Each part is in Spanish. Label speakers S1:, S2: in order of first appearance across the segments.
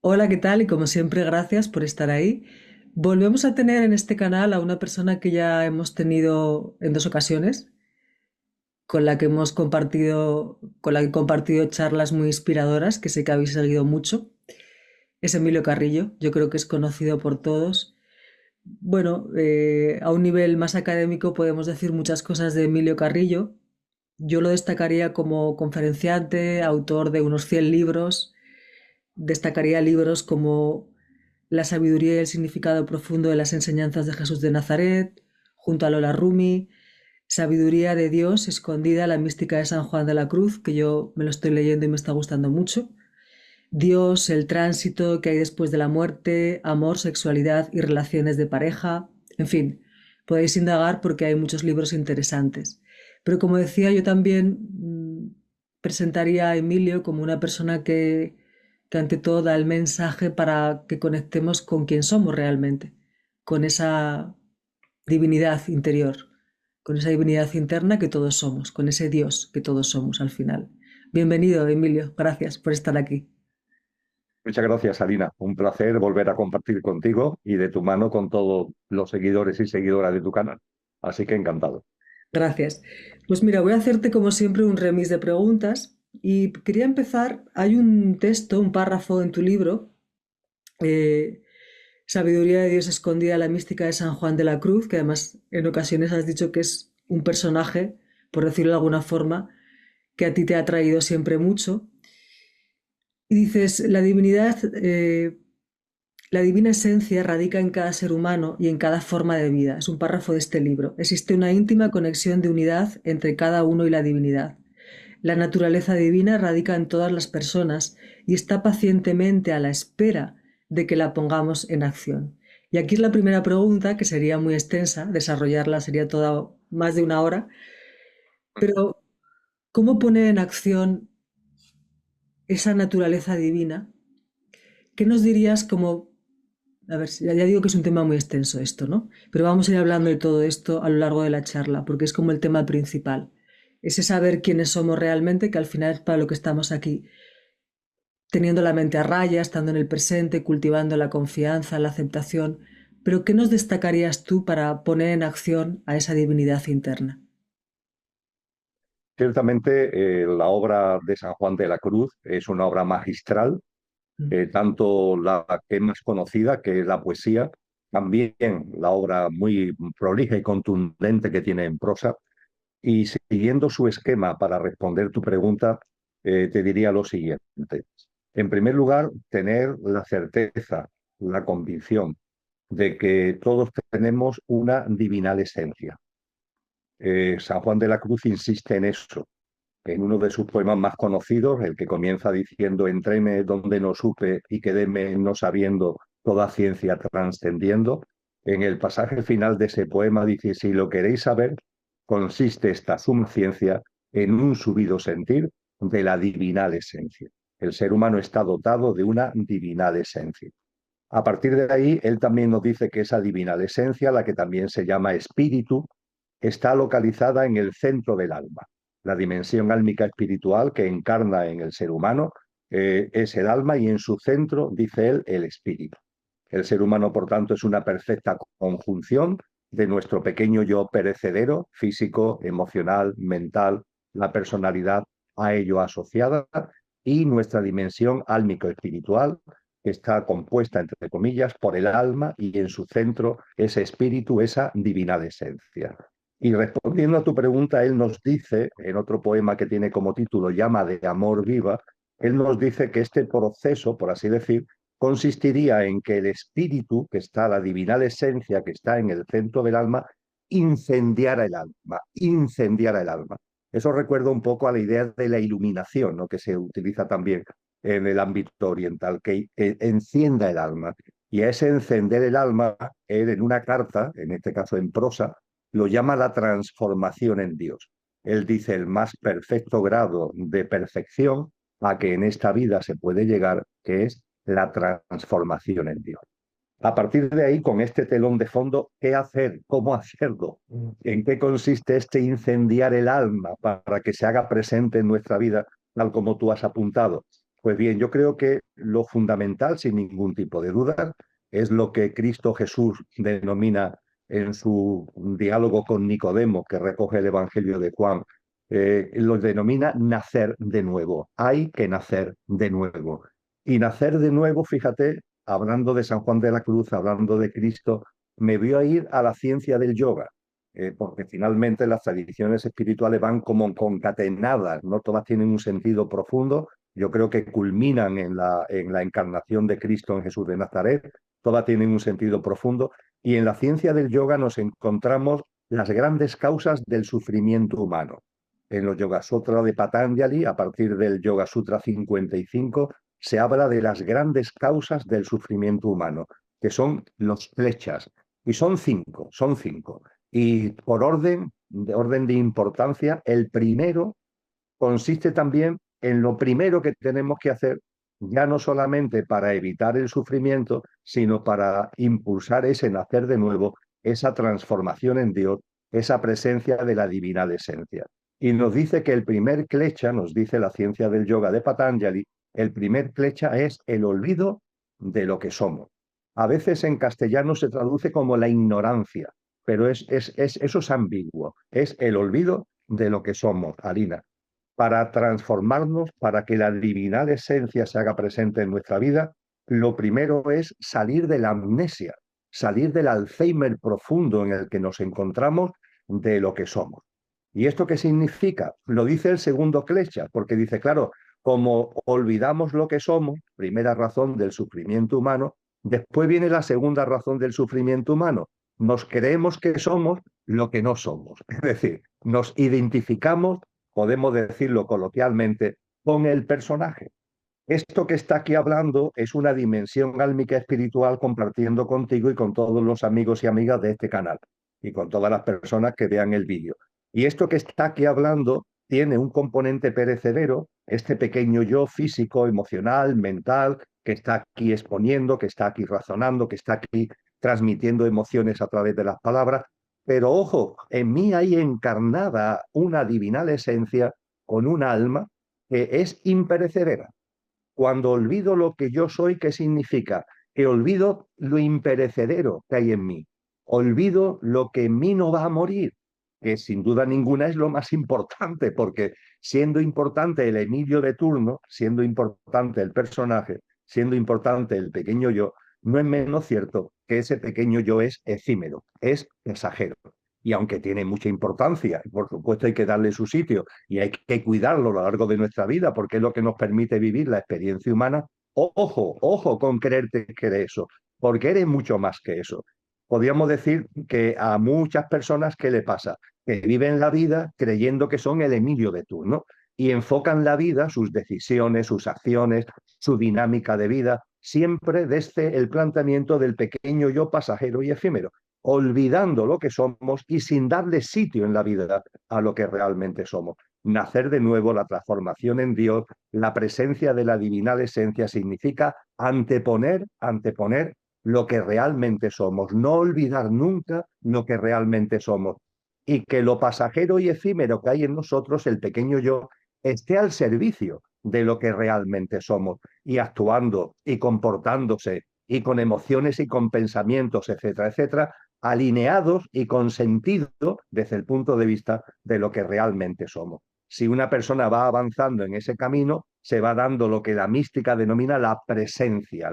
S1: Hola, ¿qué tal? Y como siempre, gracias por estar ahí. Volvemos a tener en este canal a una persona que ya hemos tenido en dos ocasiones, con la que he compartido charlas muy inspiradoras, que sé que habéis seguido mucho. Es Emilio Carrillo, yo creo que es conocido por todos. Bueno, a un nivel más académico podemos decir muchas cosas de Emilio Carrillo. Yo lo destacaría como conferenciante, autor de unos 100 libros. Destacaría libros como La sabiduría y el significado profundo de las enseñanzas de Jesús de Nazaret, junto a Lola Rumi, Sabiduría de Dios escondida, la mística de San Juan de la Cruz, que yo me lo estoy leyendo y me está gustando mucho. Dios, el tránsito que hay después de la muerte, amor, sexualidad y relaciones de pareja. En fin, podéis indagar porque hay muchos libros interesantes. Pero como decía, yo también presentaría a Emilio como una persona que ante todo da el mensaje para que conectemos con quién somos realmente, con esa divinidad interior, con esa divinidad interna que todos somos, con ese Dios que todos somos al final. Bienvenido, Emilio. Gracias por estar aquí.
S2: Muchas gracias, Alina. Un placer volver a compartir contigo y de tu mano con todos los seguidores y seguidoras de tu canal. Así que encantado.
S1: Gracias. Pues mira, voy a hacerte como siempre un remis de preguntas y quería empezar, hay un texto, un párrafo en tu libro, eh, Sabiduría de Dios escondida, la mística de San Juan de la Cruz, que además en ocasiones has dicho que es un personaje, por decirlo de alguna forma, que a ti te ha traído siempre mucho. Y dices, la divina esencia radica en cada ser humano y en cada forma de vida. Es un párrafo de este libro. Existe una íntima conexión de unidad entre cada uno y la divinidad. La naturaleza divina radica en todas las personas y está pacientemente a la espera de que la pongamos en acción. Y aquí es la primera pregunta, que sería muy extensa, desarrollarla sería toda más de una hora, pero ¿cómo poner en acción esa naturaleza divina? ¿Qué nos dirías como, a ver, ya digo que es un tema muy extenso esto, ¿no? Pero vamos a ir hablando de todo esto a lo largo de la charla, porque es como el tema principal. Ese saber quiénes somos realmente, que al final es para lo que estamos aquí, teniendo la mente a raya, estando en el presente, cultivando la confianza, la aceptación. Pero ¿qué nos destacarías tú para poner en acción a esa divinidad interna?
S2: Ciertamente, la obra de San Juan de la Cruz es una obra magistral,
S1: Mm.
S2: tanto la que es más conocida, que es la poesía, también la obra muy prolija y contundente que tiene en prosa. Y siguiendo su esquema para responder tu pregunta, te diría lo siguiente. En primer lugar, tener la certeza, la convicción de que todos tenemos una divinal esencia. San Juan de la Cruz insiste en eso. En uno de sus poemas más conocidos, el que comienza diciendo: Entréme donde no supe y quedéme no sabiendo, toda ciencia trascendiendo. En el pasaje final de ese poema dice: si lo queréis saber, consiste esta suma ciencia en un subido sentir de la divinal esencia. El ser humano está dotado de una divinal esencia. A partir de ahí, él también nos dice que esa divinal esencia, la que también se llama espíritu, está localizada en el centro del alma. La dimensión álmica espiritual que encarna en el ser humano es el alma, y en su centro, dice él, el espíritu. El ser humano, por tanto, es una perfecta conjunción de nuestro pequeño yo perecedero, físico, emocional, mental, la personalidad a ello asociada, y nuestra dimensión álmico-espiritual, que está compuesta, entre comillas, por el alma, y en su centro ese espíritu, esa divinal esencia. Y respondiendo a tu pregunta, él nos dice, en otro poema que tiene como título Llama de amor viva, él nos dice que este proceso, por así decir, consistiría en que el espíritu, que está, la divinal esencia que está en el centro del alma, incendiara el alma, incendiara el alma. Eso recuerda un poco a la idea de la iluminación, ¿no?, que se utiliza también en el ámbito oriental, que encienda el alma. Y a ese encender el alma, él en una carta, en este caso en prosa, lo llama la transformación en Dios. Él dice: el más perfecto grado de perfección a que en esta vida se puede llegar, que es la transformación en Dios. A partir de ahí, con este telón de fondo, ¿qué hacer? ¿Cómo hacerlo? ¿En qué consiste este incendiar el alma para que se haga presente en nuestra vida, tal como tú has apuntado? Pues bien, yo creo que lo fundamental, sin ningún tipo de duda, es lo que Cristo Jesús denomina en su diálogo con Nicodemo, que recoge el Evangelio de Juan, lo denomina nacer de nuevo. Hay que nacer de nuevo. Y nacer de nuevo, fíjate, hablando de San Juan de la Cruz, hablando de Cristo, me vio a ir a la ciencia del yoga, porque finalmente las tradiciones espirituales van como concatenadas, no todas tienen un sentido profundo. Yo creo que culminan en la encarnación de Cristo en Jesús de Nazaret, todas tienen un sentido profundo, y en la ciencia del yoga nos encontramos las grandes causas del sufrimiento humano. En los Yoga Sutra de Patanjali, a partir del Yoga Sutra 55, se habla de las grandes causas del sufrimiento humano, que son los kleshas, y son cinco, son cinco. Y por orden de importancia, el primero consiste también en lo primero que tenemos que hacer, ya no solamente para evitar el sufrimiento, sino para impulsar ese nacer de nuevo, esa transformación en Dios, esa presencia de la divinal esencia. Y nos dice que el primer klecha, nos dice la ciencia del yoga de Patanjali, el primer klecha es el olvido de lo que somos. A veces en castellano se traduce como la ignorancia, pero eso es ambiguo, es el olvido de lo que somos, Alina. Para transformarnos, para que la divinal esencia se haga presente en nuestra vida, lo primero es salir de la amnesia, salir del Alzheimer profundo en el que nos encontramos de lo que somos. ¿Y esto qué significa? Lo dice el segundo Klesha, porque dice, claro, como olvidamos lo que somos, primera razón del sufrimiento humano, después viene la segunda razón del sufrimiento humano. Nos creemos que somos lo que no somos. Es decir, nos identificamos, podemos decirlo coloquialmente, con el personaje. Esto que está aquí hablando es una dimensión álmica espiritual compartiendo contigo y con todos los amigos y amigas de este canal y con todas las personas que vean el vídeo. Y esto que está aquí hablando tiene un componente perecedero, este pequeño yo físico, emocional, mental, que está aquí exponiendo, que está aquí razonando, que está aquí transmitiendo emociones a través de las palabras. Pero ojo, en mí hay encarnada una divinal esencia con un alma que es imperecedera. Cuando olvido lo que yo soy, ¿qué significa? Que olvido lo imperecedero que hay en mí. Olvido lo que en mí no va a morir, que sin duda ninguna es lo más importante, porque siendo importante el Emilio de turno, siendo importante el personaje, siendo importante el pequeño yo, no es menos cierto que ese pequeño yo es efímero, es pasajero. Y aunque tiene mucha importancia, por supuesto hay que darle su sitio y hay que cuidarlo a lo largo de nuestra vida porque es lo que nos permite vivir la experiencia humana. Ojo, ojo con creerte que eres eso, porque eres mucho más que eso. Podríamos decir que a muchas personas, ¿qué le pasa? Que viven la vida creyendo que son el Emilio de turno y enfocan la vida, sus decisiones, sus acciones, su dinámica de vida, siempre desde el planteamiento del pequeño yo pasajero y efímero, olvidando lo que somos y sin darle sitio en la vida a lo que realmente somos. Nacer de nuevo, la transformación en Dios, la presencia de la divinal esencia significa anteponer lo que realmente somos, no olvidar nunca lo que realmente somos y que lo pasajero y efímero que hay en nosotros, el pequeño yo, esté al servicio de lo que realmente somos y actuando y comportándose y con emociones y con pensamientos, etcétera, etcétera, alineados y con sentido desde el punto de vista de lo que realmente somos. Si una persona va avanzando en ese camino, se va dando lo que la mística denomina la presencia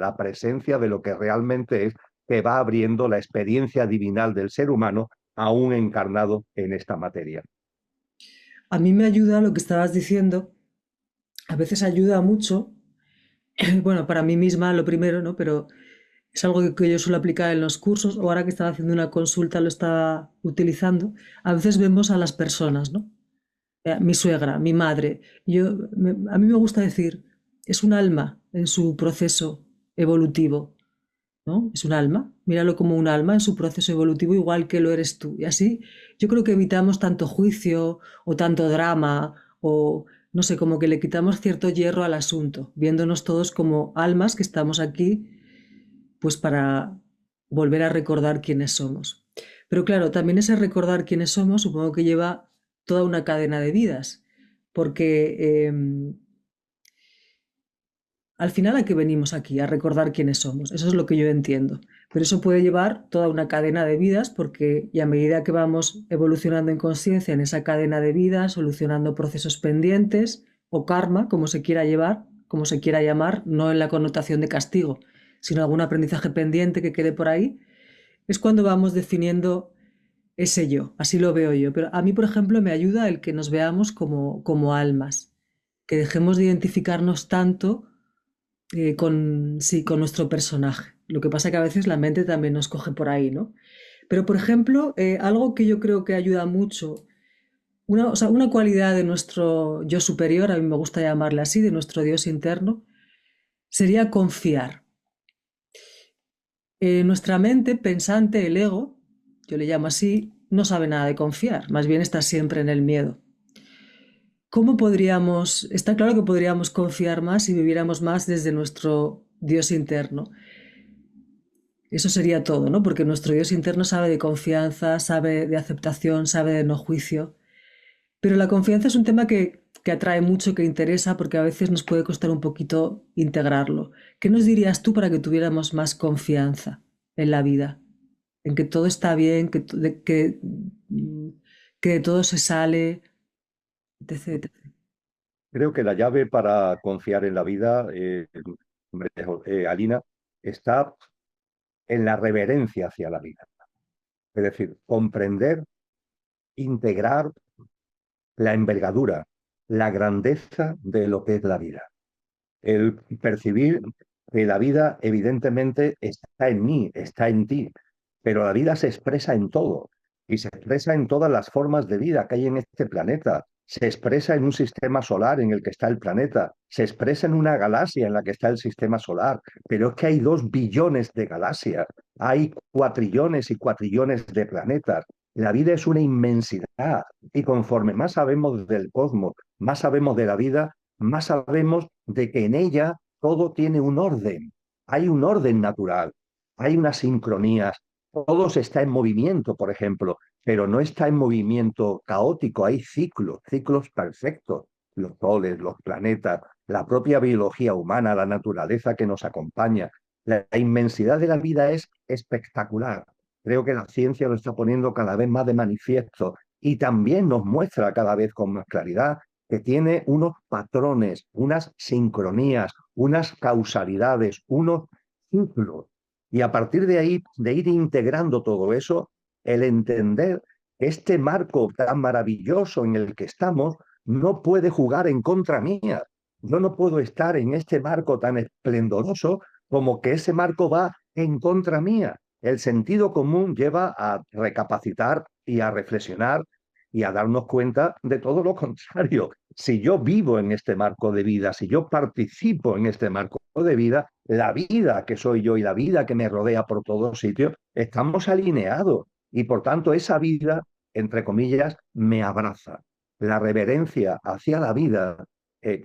S2: de lo que realmente es, que va abriendo la experiencia divinal del ser humano aún encarnado en esta materia.
S1: A mí me ayuda lo que estabas diciendo, a veces ayuda mucho, bueno, para mí misma lo primero, ¿no? Pero es algo que yo suelo aplicar en los cursos, o ahora que estaba haciendo una consulta lo estaba utilizando. A veces vemos a las personas, ¿no? Mi suegra, mi madre. A mí me gusta decir, es un alma en su proceso evolutivo, ¿no? Es un alma, míralo como un alma en su proceso evolutivo, igual que lo eres tú. Y así yo creo que evitamos tanto juicio o tanto drama o no sé, como que le quitamos cierto hierro al asunto, viéndonos todos como almas que estamos aquí pues para volver a recordar quiénes somos. Pero claro, también ese recordar quiénes somos supongo que lleva toda una cadena de vidas, porque al final a qué venimos aquí, a recordar quiénes somos. Eso es lo que yo entiendo. Pero eso puede llevar toda una cadena de vidas porque y a medida que vamos evolucionando en conciencia en esa cadena de vidas, solucionando procesos pendientes o karma, como se quiera llevar, como se quiera llamar, no en la connotación de castigo, sino algún aprendizaje pendiente que quede por ahí, es cuando vamos definiendo ese yo, así lo veo yo. Pero a mí, por ejemplo, me ayuda el que nos veamos como almas, que dejemos de identificarnos tanto sí, con nuestro personaje. Lo que pasa es que a veces la mente también nos coge por ahí, ¿no? Pero, por ejemplo, algo que yo creo que ayuda mucho, o sea, una cualidad de nuestro yo superior, a mí me gusta llamarle así, de nuestro Dios interno, sería confiar. Nuestra mente pensante, el ego, yo le llamo así, no sabe nada de confiar, más bien está siempre en el miedo. ¿Cómo podríamos, está claro que podríamos confiar más si viviéramos más desde nuestro Dios interno? Eso sería todo, ¿no? Porque nuestro Dios interno sabe de confianza, sabe de aceptación, sabe de no juicio. Pero la confianza es un tema que atrae mucho, que interesa, porque a veces nos puede costar un poquito integrarlo. ¿Qué nos dirías tú para que tuviéramos más confianza en la vida? En que todo está bien, que de todo se sale, etc, etc.
S2: Creo que la llave para confiar en la vida, hombre, Alina, está en la reverencia hacia la vida. Es decir, comprender, integrar la envergadura, la grandeza de lo que es la vida. El percibir que la vida evidentemente está en mí, está en ti, pero la vida se expresa en todo y se expresa en todas las formas de vida que hay en este planeta. Se expresa en un sistema solar en el que está el planeta, se expresa en una galaxia en la que está el sistema solar, pero es que hay 2 billones de galaxias, hay cuatrillones y cuatrillones de planetas. La vida es una inmensidad y conforme más sabemos del cosmos, más sabemos de la vida, más sabemos de que en ella todo tiene un orden. Hay un orden natural, hay unas sincronías, todo está en movimiento, por ejemplo, pero no está en movimiento caótico, hay ciclos, ciclos perfectos, los soles, los planetas, la propia biología humana, la naturaleza que nos acompaña. La inmensidad de la vida es espectacular. Creo que la ciencia lo está poniendo cada vez más de manifiesto y también nos muestra cada vez con más claridad que tiene unos patrones, unas sincronías, unas causalidades, unos ciclos. Y a partir de ahí, de ir integrando todo eso, el entender que este marco tan maravilloso en el que estamos no puede jugar en contra mía. Yo no puedo estar en este marco tan esplendoroso como que ese marco va en contra mía. El sentido común lleva a recapacitar y a reflexionar y a darnos cuenta de todo lo contrario. Si yo vivo en este marco de vida, si yo participo en este marco de vida, la vida que soy yo y la vida que me rodea por todos sitios, estamos alineados y por tanto esa vida, entre comillas, me abraza. La reverencia hacia la vida,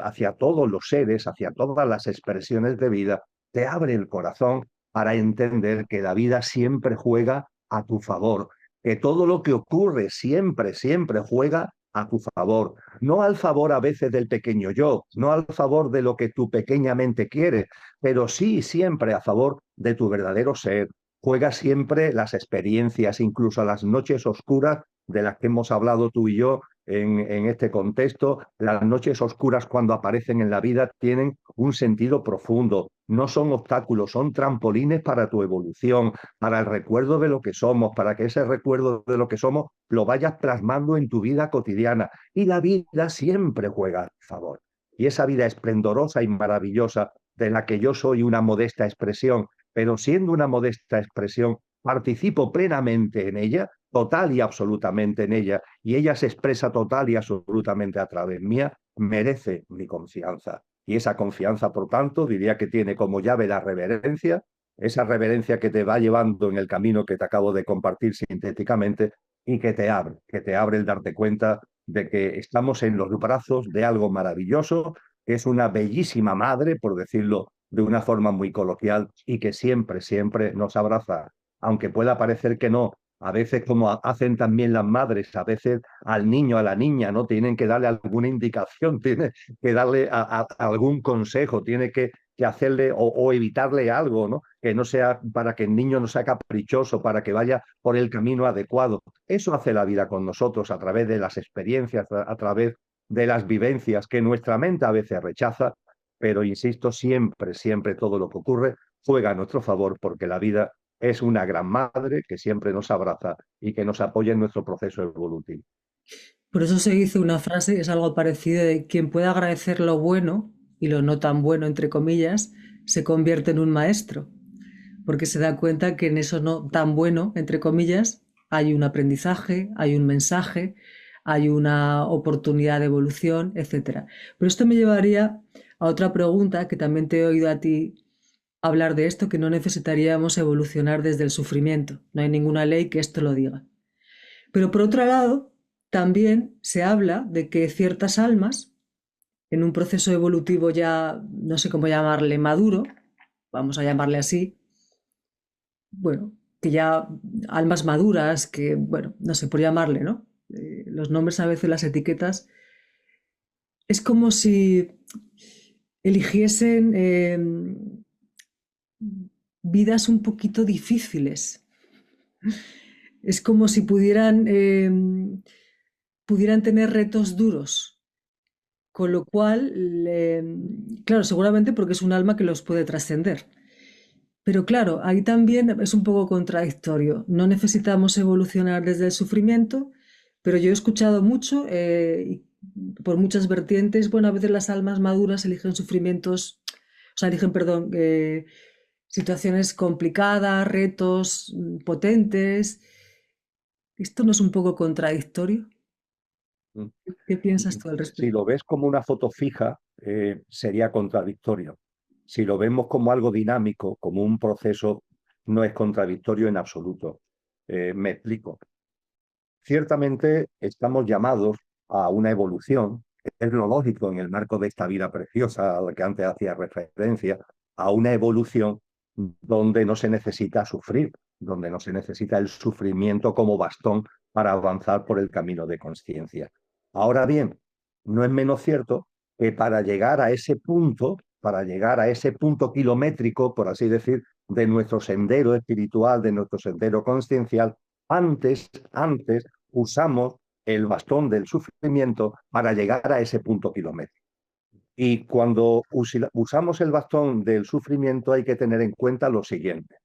S2: hacia todos los seres, hacia todas las expresiones de vida, te abre el corazón para entender que la vida siempre juega a tu favor, que todo lo que ocurre siempre, siempre juega a tu favor, no al favor a veces del pequeño yo, no al favor de lo que tu pequeña mente quiere, pero sí siempre a favor de tu verdadero ser. Juega siempre las experiencias, incluso las noches oscuras de las que hemos hablado tú y yo en este contexto. Las noches oscuras cuando aparecen en la vida tienen un sentido profundo, no son obstáculos, son trampolines para tu evolución, para el recuerdo de lo que somos, para que ese recuerdo de lo que somos lo vayas plasmando en tu vida cotidiana. Y la vida siempre juega a favor. Y esa vida esplendorosa y maravillosa de la que yo soy una modesta expresión, pero siendo una modesta expresión, participo plenamente en ella, total y absolutamente en ella, y ella se expresa total y absolutamente a través mía, merece mi confianza. Y esa confianza, por tanto, diría que tiene como llave la reverencia, esa reverencia que te va llevando en el camino que te acabo de compartir sintéticamente y que te abre el darte cuenta de que estamos en los brazos de algo maravilloso, que es una bellísima madre, por decirlo de una forma muy coloquial, y que siempre, siempre nos abraza, aunque pueda parecer que no, A veces, como hacen también las madres, a veces al niño, a la niña, ¿no? Tienen que darle alguna indicación, tienen que darle algún consejo, tiene que hacerle o evitarle algo, ¿no? Que no sea para que el niño no sea caprichoso, para que vaya por el camino adecuado. Eso hace la vida con nosotros a través de las experiencias, a través de las vivencias que nuestra mente a veces rechaza, pero insisto, siempre, siempre todo lo que ocurre juega a nuestro favor porque la vida es una gran madre que siempre nos abraza y que nos apoya en nuestro proceso evolutivo.
S1: Por eso se dice una frase, es algo parecido, de quien puede agradecer lo bueno y lo no tan bueno, entre comillas, se convierte en un maestro, porque se da cuenta que en eso no tan bueno, entre comillas, hay un aprendizaje, hay un mensaje, hay una oportunidad de evolución, etcétera. Pero esto me llevaría a otra pregunta que también te he oído a ti hablar de esto, que no necesitaríamos evolucionar desde el sufrimiento. No hay ninguna ley que esto lo diga. Pero por otro lado, también se habla de que ciertas almas, en un proceso evolutivo ya, no sé cómo llamarle, maduro, vamos a llamarle así, bueno, que ya almas maduras, que, bueno, no sé por llamarle, ¿no? Los nombres a veces, las etiquetas, es como si eligiesen vidas un poquito difíciles. Es como si pudieran tener retos duros. Con lo cual, claro, seguramente porque es un alma que los puede trascender. Pero claro, ahí también es un poco contradictorio. No necesitamos evolucionar desde el sufrimiento, pero yo he escuchado mucho, por muchas vertientes, bueno, a veces las almas maduras eligen sufrimientos, o sea, eligen, perdón, situaciones complicadas, retos potentes. ¿Esto no es un poco contradictorio?
S2: Mm.
S1: ¿Qué piensas tú al
S2: Si
S1: respecto?
S2: lo ves como una foto fija, sería contradictorio. Si lo vemos como algo dinámico, como un proceso, no es contradictorio en absoluto. Me explico. Ciertamente estamos llamados a una evolución, es lo lógico en el marco de esta vida preciosa a la que antes hacía referencia, a una evolución donde no se necesita sufrir, donde no se necesita el sufrimiento como bastón para avanzar por el camino de conciencia. Ahora bien, no es menos cierto que para llegar a ese punto, para llegar a ese punto kilométrico, por así decir, de nuestro sendero espiritual, de nuestro sendero consciencial, antes usamos el bastón del sufrimiento para llegar a ese punto kilométrico. Y cuando usamos el bastón del sufrimiento hay que tener en cuenta lo siguiente.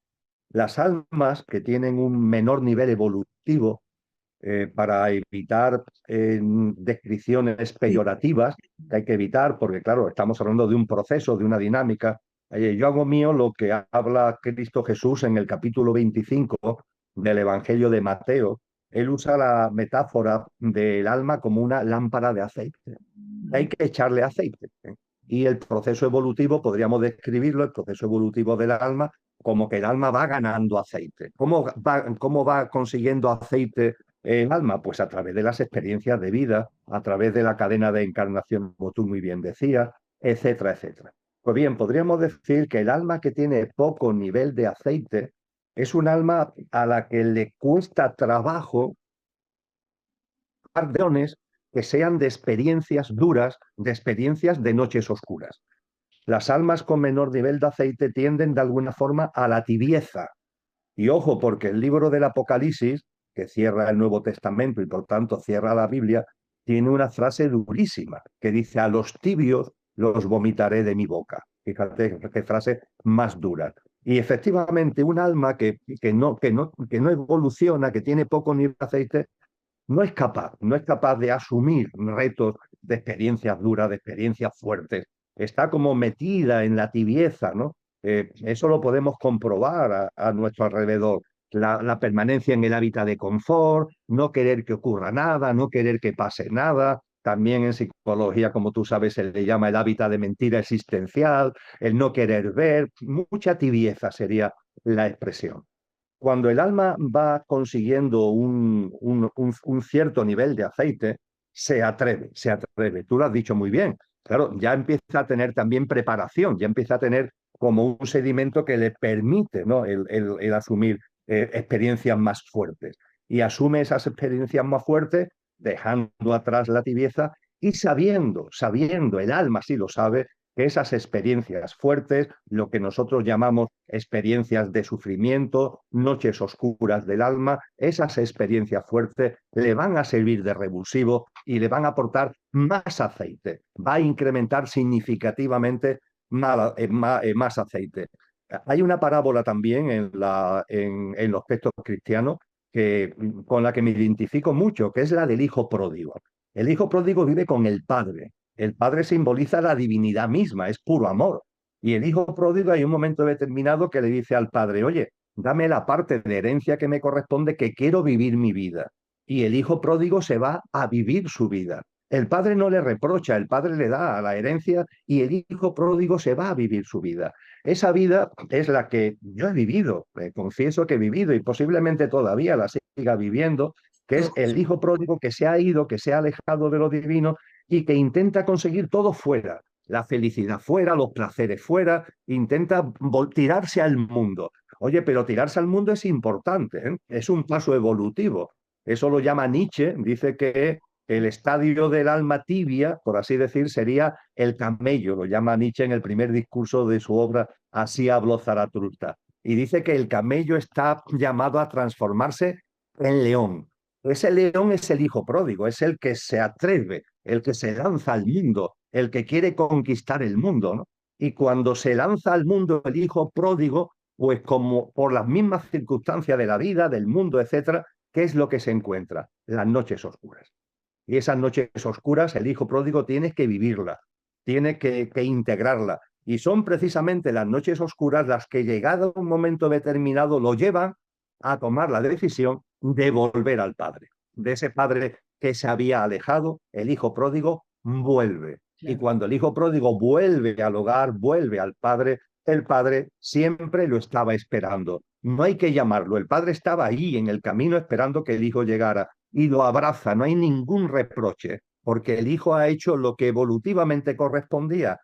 S2: Las almas que tienen un menor nivel evolutivo, para evitar descripciones
S1: Sí.
S2: peyorativas, que hay que evitar, porque claro, estamos hablando de un proceso, de una dinámica. Yo hago mío lo que habla Cristo Jesús en el capítulo 25 del Evangelio de Mateo. Él usa la metáfora del alma como una lámpara de aceite. Hay que echarle aceite. Y el proceso evolutivo, podríamos describirlo, el proceso evolutivo del alma, como que el alma va ganando aceite. Cómo va consiguiendo aceite el alma? Pues a través de las experiencias de vida, a través de la cadena de encarnación, como tú muy bien decías, etcétera, etcétera. Pues bien, podríamos decir que el alma que tiene poco nivel de aceite es un alma a la que le cuesta trabajo ardeones que sean de experiencias duras, de experiencias de noches oscuras. Las almas con menor nivel de aceite tienden de alguna forma a la tibieza. Y ojo, porque el libro del Apocalipsis, que cierra el Nuevo Testamento y por tanto cierra la Biblia, tiene una frase durísima que dice: a los tibios los vomitaré de mi boca. Fíjate qué frase más dura. Y efectivamente, un alma que no evoluciona, que tiene poco nivel de aceite, no es capaz de asumir retos de experiencias duras, de experiencias fuertes. Está como metida en la tibieza, ¿no? Eso lo podemos comprobar a nuestro alrededor. La permanencia en el hábitat de confort, no querer que ocurra nada, no querer que pase nada. También en psicología, como tú sabes, se le llama el hábitat de mentira existencial, el no querer ver. Mucha tibieza sería la expresión. Cuando el alma va consiguiendo un cierto nivel de aceite, se atreve, se atreve. Tú lo has dicho muy bien. Claro, ya empieza a tener también preparación, ya empieza a tener como un sedimento que le permite, ¿no? el asumir experiencias más fuertes. y asume esas experiencias más fuertes, dejando atrás la tibieza y sabiendo, el alma sí lo sabe, que esas experiencias fuertes, lo que nosotros llamamos experiencias de sufrimiento, noches oscuras del alma, esas experiencias fuertes le van a servir de revulsivo y le van a aportar más aceite, va a incrementar significativamente más aceite. Hay una parábola también en los textos cristianos con la que me identifico mucho, que es la del hijo pródigo. El hijo pródigo vive con el padre. El padre simboliza la divinidad misma, es puro amor. Y el hijo pródigo hay un momento determinado que le dice al padre, oye, dame la parte de herencia que me corresponde, que quiero vivir mi vida. Y el hijo pródigo se va a vivir su vida. El padre no le reprocha, el padre le da a la herencia y el hijo pródigo se va a vivir su vida. Esa vida es la que yo he vivido, confieso que he vivido y posiblemente todavía la siga viviendo, que es el hijo pródigo que se ha ido, que se ha alejado de lo divino y que intenta conseguir todo fuera, la felicidad fuera, los placeres fuera, intenta tirarse al mundo. Oye, pero tirarse al mundo es importante, ¿eh? Es un paso evolutivo. Eso lo llama Nietzsche, dice que el estadio del alma tibia, por así decir, sería el camello, lo llama Nietzsche en el primer discurso de su obra Así habló Zaratustra. Y dice que el camello está llamado a transformarse en león. Ese león es el hijo pródigo, es el que se atreve, el que se lanza al mundo, el que quiere conquistar el mundo, ¿no? Y cuando se lanza al mundo el hijo pródigo, pues como por las mismas circunstancias de la vida, del mundo, etcétera, ¿qué es lo que se encuentra? Las noches oscuras. Y esas noches oscuras, el hijo pródigo tiene que vivirla, tiene que integrarla. Y son precisamente las noches oscuras las que, llegado a un momento determinado, lo llevan a tomar la decisión de volver al padre. De ese padre que se había alejado, el hijo pródigo vuelve. Y
S1: Claro.
S2: cuando el hijo pródigo vuelve al hogar, vuelve al padre, el padre siempre lo estaba esperando. No hay que llamarlo, el padre estaba ahí en el camino esperando que el hijo llegara y lo abraza, no hay ningún reproche, porque el hijo ha hecho lo que evolutivamente correspondía.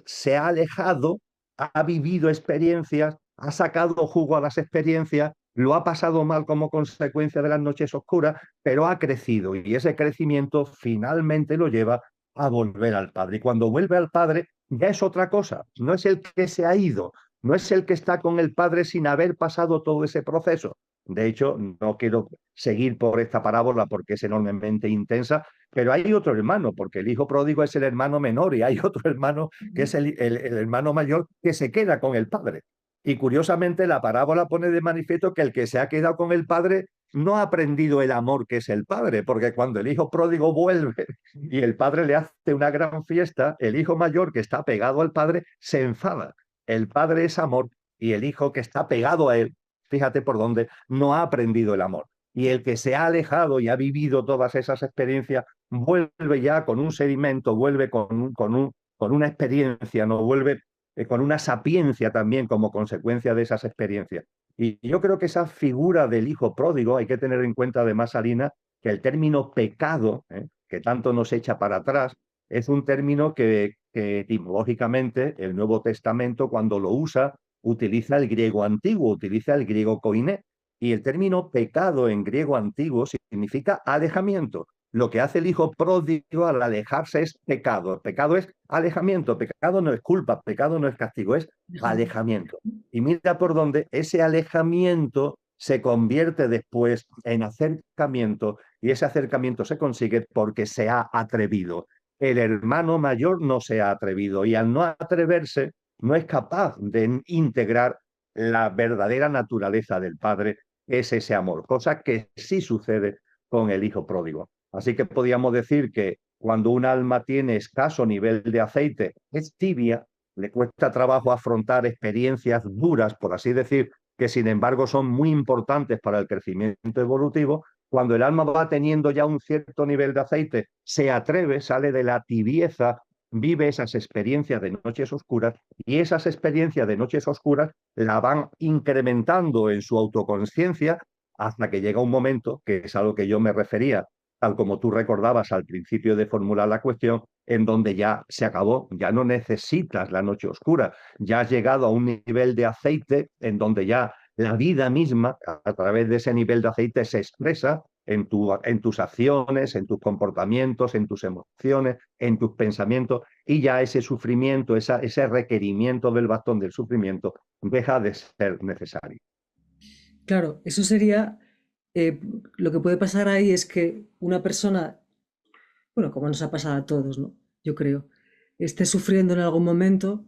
S2: Se ha alejado, ha vivido experiencias, ha sacado jugo a las experiencias, lo ha pasado mal como consecuencia de las noches oscuras, pero ha crecido y ese crecimiento finalmente lo lleva a volver al Padre. Y cuando vuelve al Padre ya es otra cosa, no es el que se ha ido, no es el que está con el Padre sin haber pasado todo ese proceso. De hecho, no quiero seguir por esta parábola porque es enormemente intensa, pero hay otro hermano, porque el hijo pródigo es el hermano menor y hay otro hermano que es el hermano mayor que se queda con el padre. Y curiosamente la parábola pone de manifiesto que el que se ha quedado con el padre no ha aprendido el amor que es el padre, porque cuando el hijo pródigo vuelve y el padre le hace una gran fiesta, el hijo mayor que está pegado al padre se enfada. El padre es amor y el hijo que está pegado a él, fíjate por dónde, no ha aprendido el amor. Y el que se ha alejado y ha vivido todas esas experiencias vuelve ya con un sedimento, vuelve con una experiencia, no vuelve con una sapiencia también como consecuencia de esas experiencias. Y yo creo que esa figura del hijo pródigo, hay que tener en cuenta además, Alina, que el término pecado, que tanto nos echa para atrás, es un término que etimológicamente el Nuevo Testamento cuando lo usa utiliza el griego antiguo, utiliza el griego koiné. Y el término pecado en griego antiguo significa alejamiento. Lo que hace el hijo pródigo al alejarse es pecado. Pecado es alejamiento. Pecado no es culpa, pecado no es castigo, es alejamiento. Y mira por dónde ese alejamiento se convierte después en acercamiento y ese acercamiento se consigue porque se ha atrevido. El hermano mayor no se ha atrevido y al no atreverse no es capaz de integrar la verdadera naturaleza del padre, es ese amor, cosa que sí sucede con el hijo pródigo. Así que podríamos decir que cuando un alma tiene escaso nivel de aceite, es tibia, le cuesta trabajo afrontar experiencias duras, por así decir, que sin embargo son muy importantes para el crecimiento evolutivo. Cuando el alma va teniendo ya un cierto nivel de aceite, se atreve, sale de la tibieza, vive esas experiencias de noches oscuras y esas experiencias de noches oscuras la van incrementando en su autoconciencia hasta que llega un momento, que es a lo que yo me refería, tal como tú recordabas al principio de formular la cuestión, en donde ya se acabó, ya no necesitas la noche oscura, ya has llegado a un nivel de aceite en donde ya la vida misma, a través de ese nivel de aceite, se expresa en tus acciones, en tus comportamientos, en tus emociones, en tus pensamientos, y ya ese sufrimiento, ese requerimiento del bastón del sufrimiento deja de ser necesario.
S1: Claro, eso sería, eh, lo que puede pasar ahí es que una persona, bueno, como nos ha pasado a todos, ¿no? Yo creo, esté sufriendo en algún momento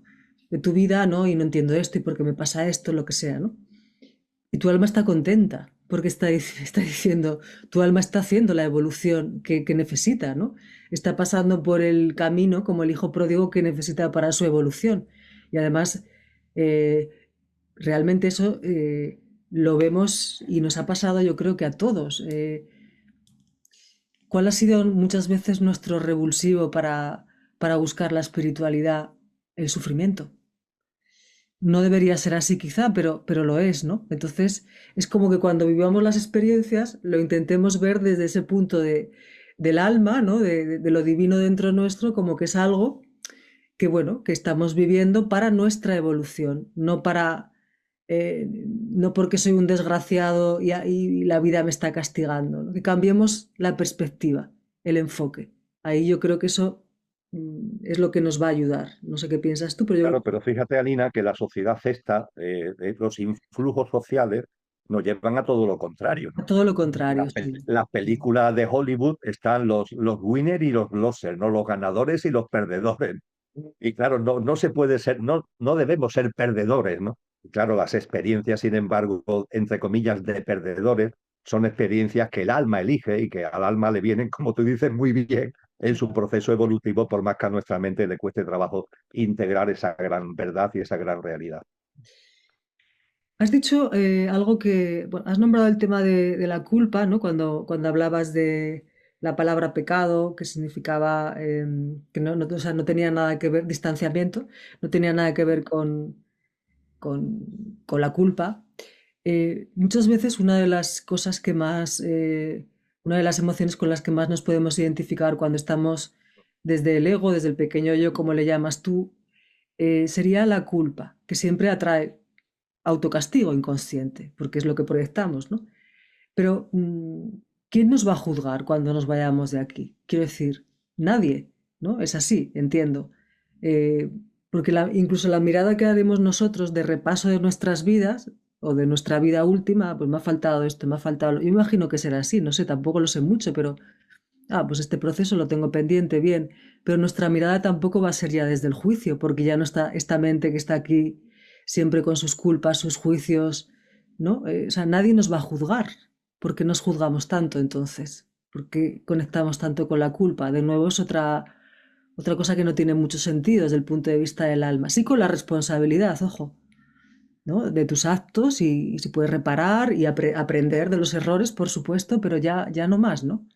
S1: de tu vida, ¿no? Y no entiendo esto y por qué me pasa esto, lo que sea, ¿no? Y tu alma está contenta porque está diciendo, tu alma está haciendo la evolución que necesita, ¿no? Está pasando por el camino como el hijo pródigo que necesita para su evolución. Y además, eh, realmente eso lo vemos y nos ha pasado yo creo que a todos. ¿Cuál ha sido muchas veces nuestro revulsivo para buscar la espiritualidad? El sufrimiento. No debería ser así quizá, pero lo es, ¿no? Entonces es como que cuando vivamos las experiencias lo intentemos ver desde ese punto del alma, ¿no? De lo divino dentro nuestro, como que es algo que, bueno, que estamos viviendo para nuestra evolución, no para, no porque soy un desgraciado y la vida me está castigando, ¿no? Que cambiemos la perspectiva, el enfoque. Ahí yo creo que eso es lo que nos va a ayudar. No sé qué piensas tú, pero yo creo
S2: Claro, pero fíjate, Alina, que la sociedad esta, los influjos sociales, nos llevan a todo lo contrario,
S1: que
S2: ¿no?
S1: todo lo contrario, sí.
S2: Las películas de Hollywood están los winners y los losers, ¿no? Los ganadores y los perdedores. Y claro, no se puede ser, no debemos ser perdedores, ¿no? Y claro, las experiencias, sin embargo, entre comillas, de perdedores, son experiencias que el alma elige y que al alma le vienen, como tú dices, muy bien en su proceso evolutivo, por más que a nuestra mente le cueste trabajo integrar esa gran verdad y esa gran realidad.
S1: Has dicho algo que, bueno, has nombrado el tema de la culpa, ¿no? Cuando hablabas de la palabra pecado, que significaba que o sea, no tenía nada que ver, distanciamiento, no tenía nada que ver con la culpa. Muchas veces una de las cosas que más, una de las emociones con las que más nos podemos identificar cuando estamos desde el ego, desde el pequeño yo, como le llamas tú, sería la culpa, que siempre atrae autocastigo inconsciente, porque es lo que proyectamos, ¿no? Pero, ¿quién nos va a juzgar cuando nos vayamos de aquí? Quiero decir, nadie, ¿no? Es así, entiendo. Eh, porque incluso la mirada que haremos nosotros de repaso de nuestras vidas o de nuestra vida última, pues me ha faltado esto, me ha faltado. Yo imagino que será así, no sé, tampoco lo sé mucho, pero, pues este proceso lo tengo pendiente, bien. Pero nuestra mirada tampoco va a ser ya desde el juicio, porque ya no está esta mente que está aquí siempre con sus culpas, sus juicios, ¿no? O sea, nadie nos va a juzgar. ¿Por qué nos juzgamos tanto entonces? ¿Por qué conectamos tanto con la culpa? De nuevo es otra cosa que no tiene mucho sentido desde el punto de vista del alma. Sí con la responsabilidad, ojo, ¿no? De tus actos y si puedes reparar y aprender de los errores, por supuesto, pero ya no más, ¿no?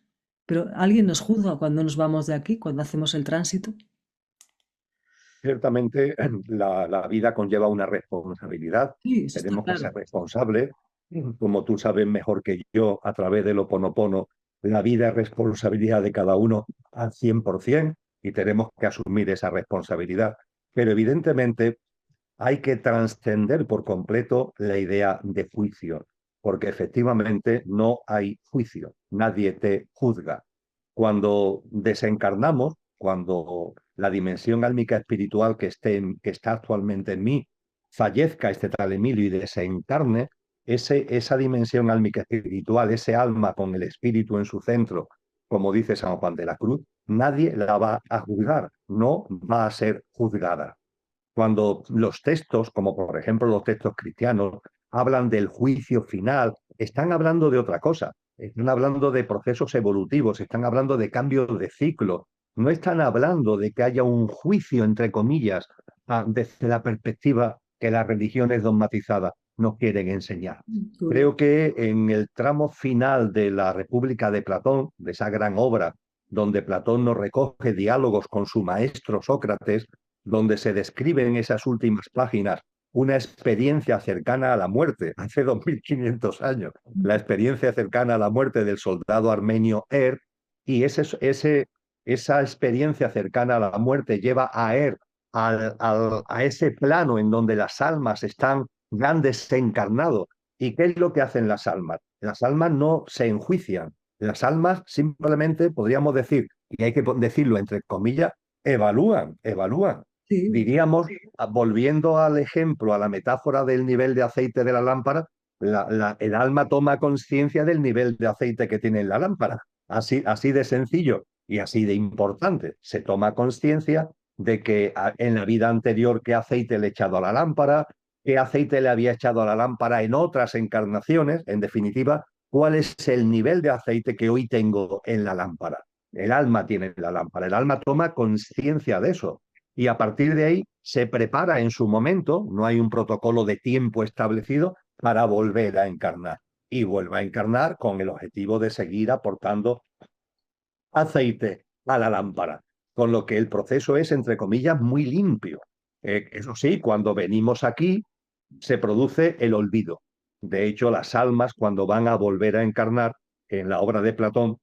S1: Pero alguien nos juzga cuando nos vamos de aquí, cuando hacemos el tránsito.
S2: Ciertamente, la vida conlleva una responsabilidad.
S1: Sí, eso está
S2: Tenemos que
S1: claro.
S2: ser responsables. Como tú sabes mejor que yo, a través del Ho Oponopono, la vida es responsabilidad de cada uno al 100% y tenemos que asumir esa responsabilidad. Pero evidentemente hay que trascender por completo la idea de juicio, porque efectivamente no hay juicio, nadie te juzga. Cuando desencarnamos, cuando la dimensión álmica espiritual que está actualmente en mí fallezca este tal Emilio y desencarne, esa dimensión álmica espiritual, ese alma con el espíritu en su centro, como dice San Juan de la Cruz, nadie la va a juzgar, no va a ser juzgada. Cuando los textos, como por ejemplo los textos cristianos, hablan del juicio final, están hablando de otra cosa, están hablando de procesos evolutivos, están hablando de cambios de ciclo, no están hablando de que haya un juicio, entre comillas, desde la perspectiva que las religiones dogmatizadas nos quieren enseñar.
S1: Correcto.
S2: Creo que en el tramo final de la República de Platón, de esa gran obra, donde Platón nos recoge diálogos con su maestro Sócrates, donde se describe en esas últimas páginas una experiencia cercana a la muerte, hace 2500 años, la experiencia cercana a la muerte del soldado armenio y esa experiencia cercana a la muerte lleva a a ese plano en donde las almas están, han desencarnado ¿Y qué es lo que hacen las almas? Las almas no se enjuician. Las almas simplemente, podríamos decir, y hay que decirlo entre comillas, evalúan.
S1: Sí,
S2: Diríamos, volviendo al ejemplo, a la metáfora del nivel de aceite de la lámpara, el alma toma conciencia del nivel de aceite que tiene en la lámpara. Así de sencillo y así de importante. Se toma conciencia de que en la vida anterior qué aceite le he echado a la lámpara, qué aceite le había echado a la lámpara en otras encarnaciones, en definitiva, cuál es el nivel de aceite que hoy tengo en la lámpara. El alma tiene la lámpara, el alma toma conciencia de eso y a partir de ahí se prepara en su momento, no hay un protocolo de tiempo establecido para volver a encarnar. Y vuelve a encarnar con el objetivo de seguir aportando aceite a la lámpara, con lo que el proceso es, entre comillas, muy limpio. Eso sí, cuando venimos aquí se produce el olvido. De hecho, las almas, cuando van a volver a encarnar, en la obra de Platón,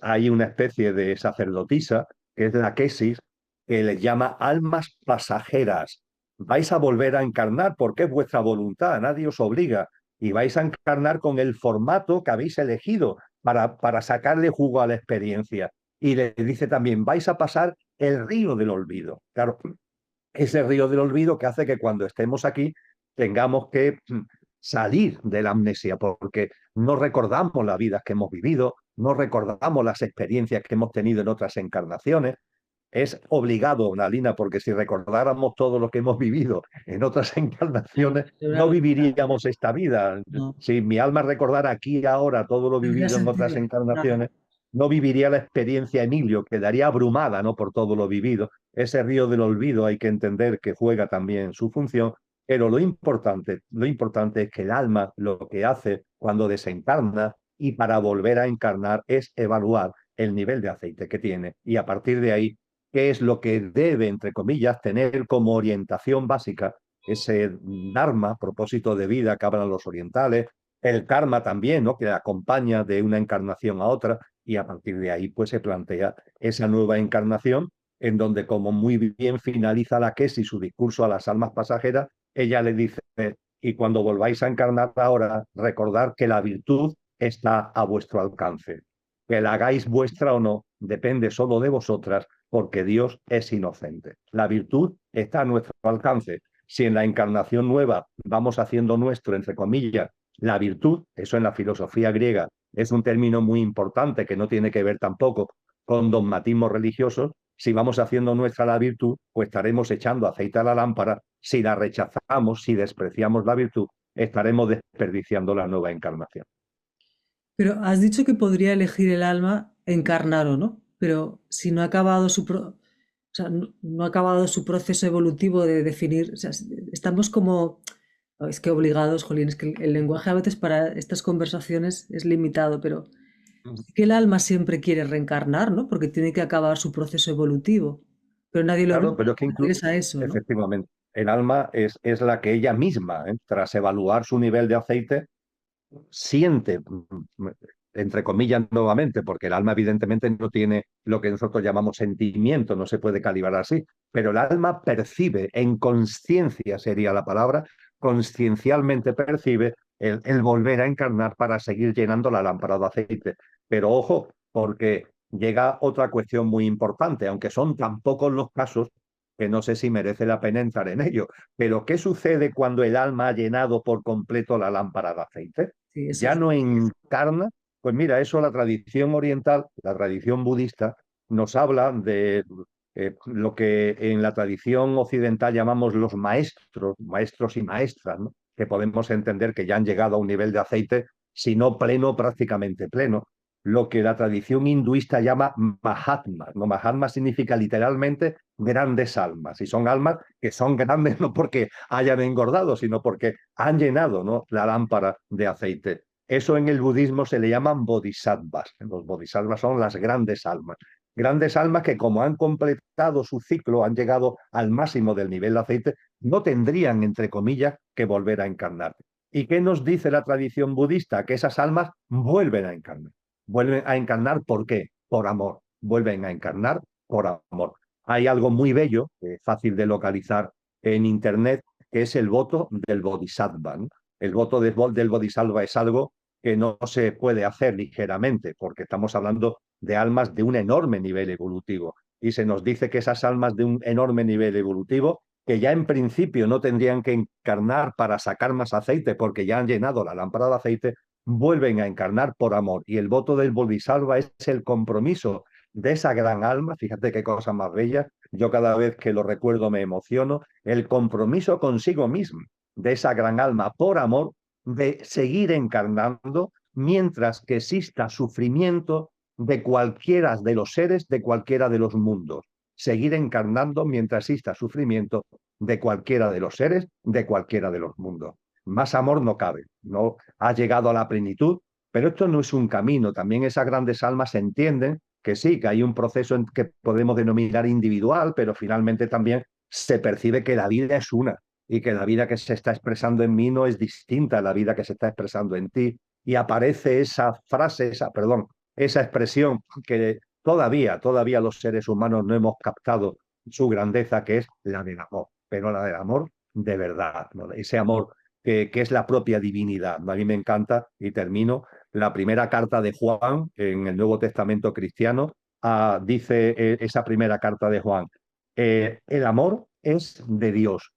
S2: hay una especie de sacerdotisa, que es la Quesis, que les llama almas pasajeras. Vais a volver a encarnar porque es vuestra voluntad, nadie os obliga, y vais a encarnar con el formato que habéis elegido para sacarle jugo a la experiencia. Y le dice también, vais a pasar el río del olvido. Claro, ese río del olvido que hace que cuando estemos aquí tengamos que salir de la amnesia, porque no recordamos las vidas que hemos vivido, no recordamos las experiencias que hemos tenido en otras encarnaciones. Es obligado, Nalina, porque si recordáramos todo lo que hemos vivido en otras
S1: sí,
S2: encarnaciones,
S1: es una
S2: no
S1: locura.
S2: viviríamos esta vida.
S1: No,
S2: Si mi alma recordara aquí y ahora todo lo
S1: tendría
S2: vivido en otras
S1: sentido. Claro.
S2: encarnaciones, no viviría la experiencia Emilio, quedaría abrumada, ¿no?, por todo lo vivido. Ese río del olvido hay que entender que juega también su función, pero lo importante es que el alma lo que hace cuando desencarna y para volver a encarnar es evaluar el nivel de aceite que tiene y a partir de ahí qué es lo que debe, entre comillas, tener como orientación básica ese dharma, propósito de vida que hablan los orientales, el karma también, ¿no?, que acompaña de una encarnación a otra y a partir de ahí pues se plantea esa nueva encarnación en donde, como muy bien finaliza la Kesi su discurso a las almas pasajeras, ella le dice, y cuando volváis a encarnar ahora, recordad que la virtud está a vuestro alcance. Que la hagáis vuestra o no, depende solo de vosotras, porque Dios es inocente. La virtud está a nuestro alcance. Si en la encarnación nueva vamos haciendo nuestro, entre comillas, la virtud, eso en la filosofía griega es un término muy importante que no tiene que ver tampoco con dogmatismos religiosos, si vamos haciendo nuestra la virtud, pues estaremos echando aceite a la lámpara. Si la rechazamos, si despreciamos la virtud, estaremos desperdiciando la nueva encarnación.
S1: Pero has dicho que podría elegir el alma encarnar o no, pero si no ha acabado o sea, no ha acabado su proceso evolutivo de definir, o sea, estamos como, es que obligados, Jolín, es que el lenguaje a veces para estas conversaciones es limitado, pero sí que el alma siempre quiere reencarnar, ¿no? Porque tiene que acabar su proceso evolutivo, pero nadie lo
S2: Claro,
S1: obliga,
S2: pero es que
S1: es a eso, ¿no?
S2: efectivamente, el alma es la que ella misma, tras evaluar su nivel de aceite, siente, entre comillas nuevamente, porque el alma evidentemente no tiene lo que nosotros llamamos sentimiento, no se puede calibrar así, pero el alma percibe, en conciencia sería la palabra, conciencialmente percibe el volver a encarnar para seguir llenando la lámpara de aceite. Pero ojo, porque llega otra cuestión muy importante, aunque son tan pocos los casos que no sé si merece la pena entrar en ello. Pero ¿qué sucede cuando el alma ha llenado por completo la lámpara de aceite?
S1: Sí, eso
S2: Ya
S1: es.
S2: no encarna. Pues mira, eso la tradición oriental, la tradición budista, nos habla de lo que en la tradición occidental llamamos los maestros, maestros y maestras, ¿no?, que podemos entender que ya han llegado a un nivel de aceite, si no pleno, prácticamente pleno. Lo que la tradición hinduista llama Mahatmas, ¿no? Mahatma significa literalmente grandes almas, y son almas que son grandes no porque hayan engordado, sino porque han llenado, ¿no?, la lámpara de aceite. Eso en el budismo se le llaman bodhisattvas. Los bodhisattvas son las grandes almas que, como han completado su ciclo, han llegado al máximo del nivel de aceite, no tendrían, entre comillas, que volver a encarnar. ¿Y qué nos dice la tradición budista? Que esas almas vuelven a encarnar. Vuelven a encarnar, ¿por qué? Por amor. Vuelven a encarnar por amor. Hay algo muy bello, fácil de localizar en Internet, que es el voto del Bodhisattva, ¿no? El voto del Bodhisattva es algo que no se puede hacer ligeramente, porque estamos hablando de almas de un enorme nivel evolutivo. Y se nos dice que esas almas de un enorme nivel evolutivo, que ya en principio no tendrían que encarnar para sacar más aceite, porque ya han llenado la lámpara de aceite, vuelven a encarnar por amor. Y el voto del Bodhisattva es el compromiso de esa gran alma, fíjate qué cosa más bella, yo cada vez que lo recuerdo me emociono, el compromiso consigo mismo de esa gran alma por amor de seguir encarnando mientras que exista sufrimiento de cualquiera de los seres, de cualquiera de los mundos. Seguir encarnando mientras exista sufrimiento de cualquiera de los seres, de cualquiera de los mundos. Más amor no cabe, no ha llegado a la plenitud, pero esto no es un camino. También esas grandes almas entienden que sí, que hay un proceso que podemos denominar individual, pero finalmente también se percibe que la vida es una y que la vida que se está expresando en mí no es distinta a la vida que se está expresando en ti. Y aparece esa frase, esa expresión que todavía los seres humanos no hemos captado su grandeza, que es la del amor, pero la del amor de verdad, ¿no? Ese amor que es la propia divinidad. A mí me encanta, y termino, la primera carta de Juan en el Nuevo Testamento cristiano, dice esa primera carta de Juan, el amor es de Dios.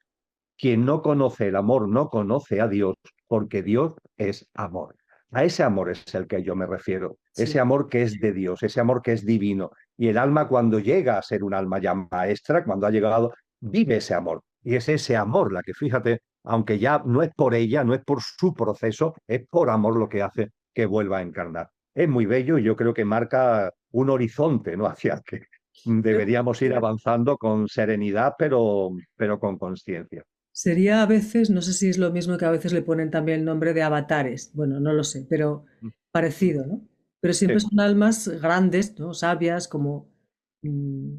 S2: Quien no conoce el amor no conoce a Dios, porque Dios es amor. A ese amor es el que yo me refiero, ese
S1: Sí.
S2: amor que es de Dios, ese amor que es divino. Y el alma cuando llega a ser un alma ya maestra, cuando ha llegado, vive ese amor. Y es ese amor la que, fíjate, aunque ya no es por ella, no es por su proceso, es por amor lo que hace que vuelva a encarnar. Es muy bello y yo creo que marca un horizonte, ¿no? Hacia el que deberíamos ir avanzando con serenidad, pero con conciencia.
S1: Sería a veces, no sé si es lo mismo que a veces le ponen también el nombre de avatares, bueno, no lo sé, pero parecido, ¿no? Pero siempre
S2: Sí.
S1: son almas grandes, ¿no? Sabias, como mm,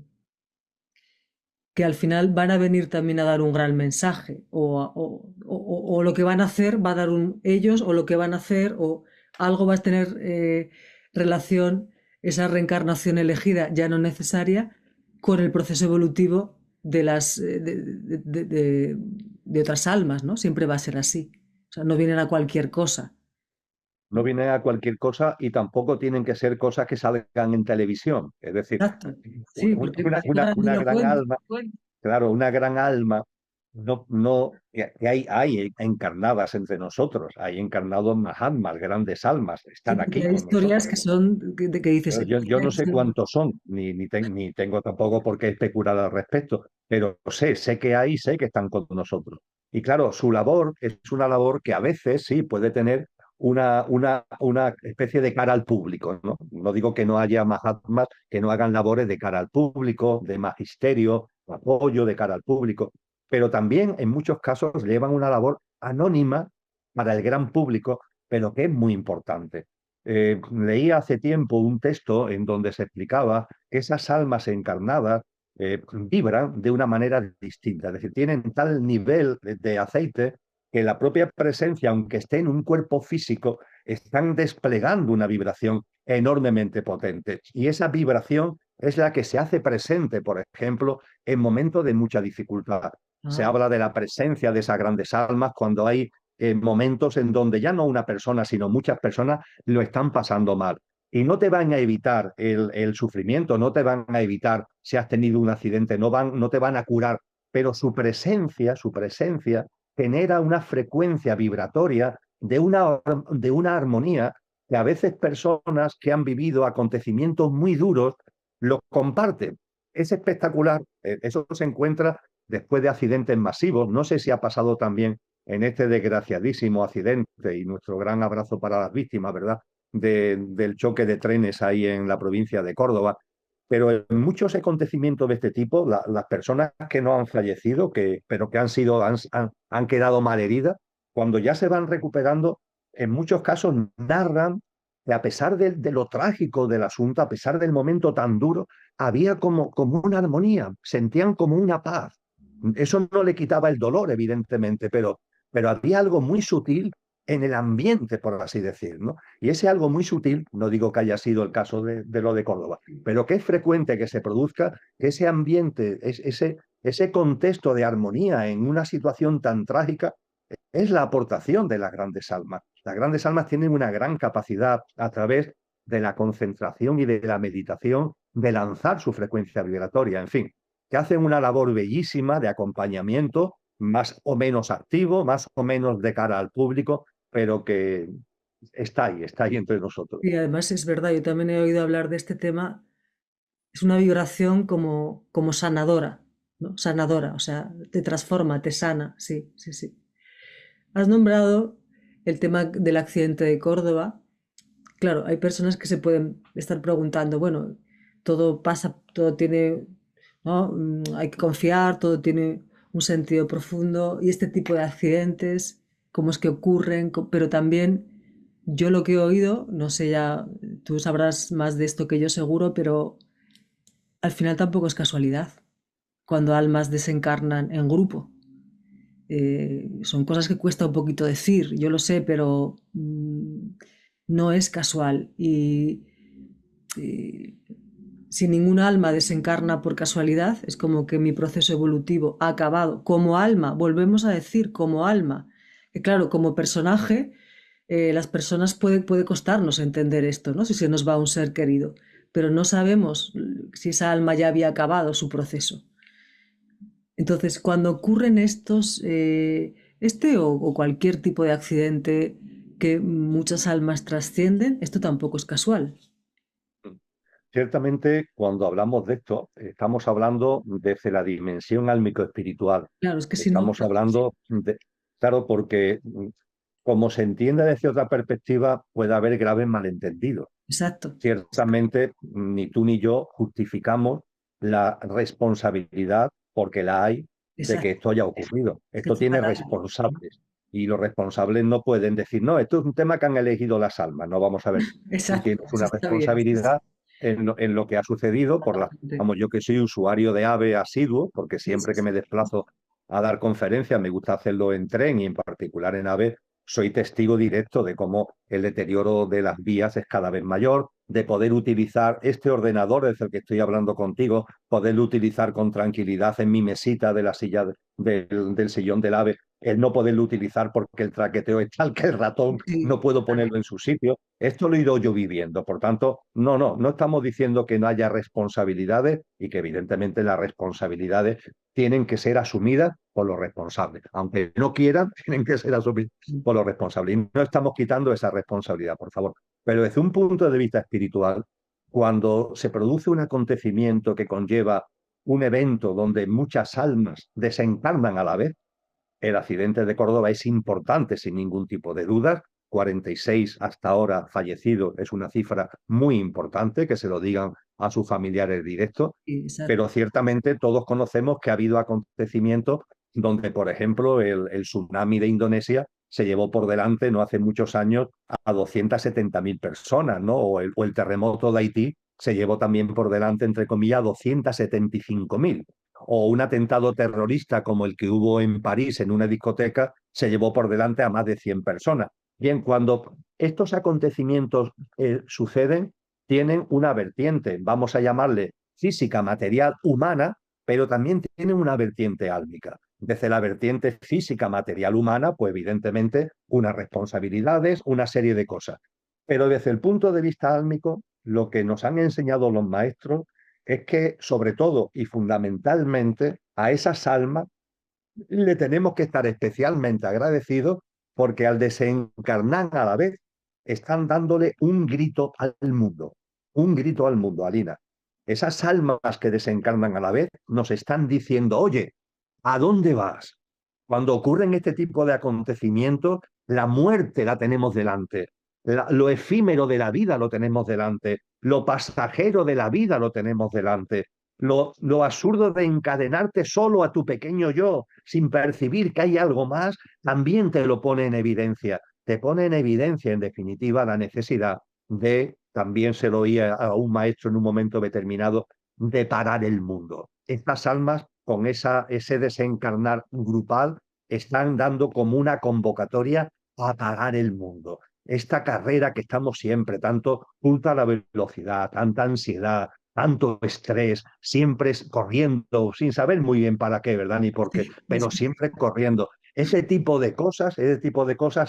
S1: que al final van a venir también a dar un gran mensaje, o lo que van a hacer va a dar ellos, o lo que van a hacer, o algo va a tener relación, esa reencarnación elegida, ya no necesaria, con el proceso evolutivo de las de otras almas, ¿no? Siempre va a ser así. O sea, no vienen a cualquier cosa.
S2: No viene a cualquier cosa y tampoco tienen que ser cosas que salgan en televisión. Es decir,
S1: Exacto. Sí, porque es
S2: una gran
S1: cuenta.
S2: alma, claro, una gran alma, que hay encarnadas entre nosotros, hay encarnados Mahatmas, grandes almas,
S1: Sí,
S2: están
S1: porque
S2: aquí
S1: hay
S2: con
S1: historias
S2: nosotros.
S1: que son que dices,
S2: Yo no sé cuántos son, ni tengo tampoco por qué especular al respecto, pero sé que hay, sé que están con nosotros. Y claro, su labor es una labor que a veces sí puede tener una especie de cara al público, ¿no? No digo que no haya mahatmas que no hagan labores de cara al público, de magisterio, apoyo de cara al público, pero también en muchos casos llevan una labor anónima para el gran público, pero que es muy importante. Leí hace tiempo un texto en donde se explicaba que esas almas encarnadas vibran de una manera distinta, es decir, tienen tal nivel de aceite que la propia presencia, aunque esté en un cuerpo físico, están desplegando una vibración enormemente potente. Y esa vibración es la que se hace presente, por ejemplo, en momentos de mucha dificultad. Se
S1: ah,
S2: habla de la presencia de esas grandes almas cuando hay momentos en donde ya no una persona, sino muchas personas lo están pasando mal. Y no te van a evitar el sufrimiento, no te van a evitar si has tenido un accidente, no te van a curar, pero su presencia genera una frecuencia vibratoria de una armonía que a veces personas que han vivido acontecimientos muy duros lo comparten. Es espectacular. Eso se encuentra después de accidentes masivos. No sé si ha pasado también en este desgraciadísimo accidente y nuestro gran abrazo para las víctimas, ¿verdad? Del choque de trenes ahí en la provincia de Córdoba. Pero en muchos acontecimientos de este tipo, las personas que no han fallecido, pero que han quedado malheridas, cuando ya se van recuperando, en muchos casos narran que a pesar de lo trágico del asunto, a pesar del momento tan duro, había como una armonía, sentían como una paz. Eso no le quitaba el dolor, evidentemente, pero había algo muy sutil en el ambiente, por así decir, ¿no? Y ese algo muy sutil, no digo que haya sido el caso de lo de Córdoba, pero que es frecuente que se produzca que ese ambiente, ese contexto de armonía en una situación tan trágica, es la aportación de las grandes almas. Las grandes almas tienen una gran capacidad a través de la concentración y de la meditación de lanzar su frecuencia vibratoria, en fin, que hacen una labor bellísima de acompañamiento, más o menos activo, más o menos de cara al público, pero que está ahí entre nosotros.
S1: Y además es verdad, yo también he oído hablar de este tema, es una vibración como sanadora, ¿no? Sanadora, o sea, te transforma, te sana, sí, sí, sí. Has nombrado el tema del accidente de Córdoba. Claro, hay personas que se pueden estar preguntando, bueno, todo pasa, todo tiene, ¿no? Hay que confiar, todo tiene un sentido profundo y este tipo de accidentes, cómo es que ocurren, pero también yo lo que he oído, no sé ya, tú sabrás más de esto que yo seguro, pero al final tampoco es casualidad cuando almas desencarnan en grupo. Son cosas que cuesta un poquito decir, yo lo sé, pero no es casual. Y si ningún alma desencarna por casualidad, es como que mi proceso evolutivo ha acabado. Como alma, volvemos a decir, como alma. Que claro, como personaje, las personas puede costarnos entender esto, ¿no? Si se nos va un ser querido, pero no sabemos si esa alma ya había acabado su proceso. Entonces, cuando ocurren estos, este o cualquier tipo de accidente que muchas almas trascienden, esto tampoco es casual.
S2: Ciertamente, cuando hablamos de esto, estamos hablando desde la dimensión álmico-espiritual.
S1: Claro, es que si no,
S2: Estamos hablando claro, porque como se entiende desde otra perspectiva, puede haber graves malentendidos.
S1: exacto,
S2: Ciertamente, ni tú ni yo justificamos la responsabilidad, porque la hay, de que
S1: exacto.
S2: esto haya ocurrido.
S1: Es que
S2: Esto tiene
S1: fatal.
S2: responsables y los responsables no pueden decir, no, esto es un tema que han elegido las almas. No, vamos a ver, tú
S1: Exacto,
S2: tienes
S1: eso
S2: una
S1: está bien. Sí, sí,
S2: responsabilidad en lo que ha sucedido
S1: totalmente.
S2: vamos, yo que soy usuario de AVE asiduo, porque
S1: Sí, sí,
S2: siempre que
S1: sí.
S2: me desplazo a dar conferencias me gusta hacerlo en tren y en particular en AVE, soy testigo directo de cómo el deterioro de las vías es cada vez mayor, de poder utilizar este ordenador desde el que estoy hablando contigo, poderlo utilizar con tranquilidad en mi mesita de la silla del sillón del AVE, el no poderlo utilizar porque el traqueteo es tal que el ratón
S1: Sí,
S2: no puedo ponerlo en su sitio. Esto lo he ido yo viviendo. Por tanto, no estamos diciendo que no haya responsabilidades y que evidentemente las responsabilidades tienen que ser asumidas por los responsables. Aunque no quieran, tienen que ser asumidas por los responsables. Y no estamos quitando esa responsabilidad, por favor. Pero desde un punto de vista espiritual, cuando se produce un acontecimiento que conlleva un evento donde muchas almas desencarnan a la vez, el accidente de Córdoba es importante, sin ningún tipo de duda. 46 hasta ahora fallecidos es una cifra muy importante, que se lo digan a sus familiares directos,
S1: sí, exacto.
S2: pero ciertamente todos conocemos que ha habido acontecimientos donde, por ejemplo, el tsunami de Indonesia se llevó por delante no hace muchos años a 270.000 personas, ¿no? O el terremoto de Haití se llevó también por delante, entre comillas, 275.000 o un atentado terrorista como el que hubo en París en una discoteca se llevó por delante a más de 100 personas. Bien, cuando estos acontecimientos suceden, tienen una vertiente, vamos a llamarle física, material, humana, pero también tienen una vertiente álmica. Desde la vertiente física, material, humana, pues evidentemente unas responsabilidades, una serie de cosas. Pero desde el punto de vista álmico, lo que nos han enseñado los maestros es que, sobre todo y fundamentalmente, a esas almas le tenemos que estar especialmente agradecidos porque al desencarnar a la vez están dándole un grito al mundo, Alina. Esas almas que desencarnan a la vez nos están diciendo, oye, ¿a dónde vas? Cuando ocurren este tipo de acontecimientos, la muerte la tenemos delante, lo efímero de la vida lo tenemos delante, lo pasajero de la vida lo tenemos delante, lo absurdo de encadenarte solo a tu pequeño yo sin percibir que hay algo más, también te lo pone en evidencia. Te pone en evidencia, en definitiva, la necesidad de, también se lo oía a un maestro en un momento determinado, de parar el mundo. Estas almas, con ese desencarnar grupal, están dando como una convocatoria a parar el mundo. Esta carrera que estamos siempre, tanto ultra la velocidad, tanta ansiedad, tanto estrés, siempre corriendo, sin saber muy bien para qué, ¿verdad? Ni por qué,
S1: Sí,
S2: pero siempre corriendo. ese tipo de cosas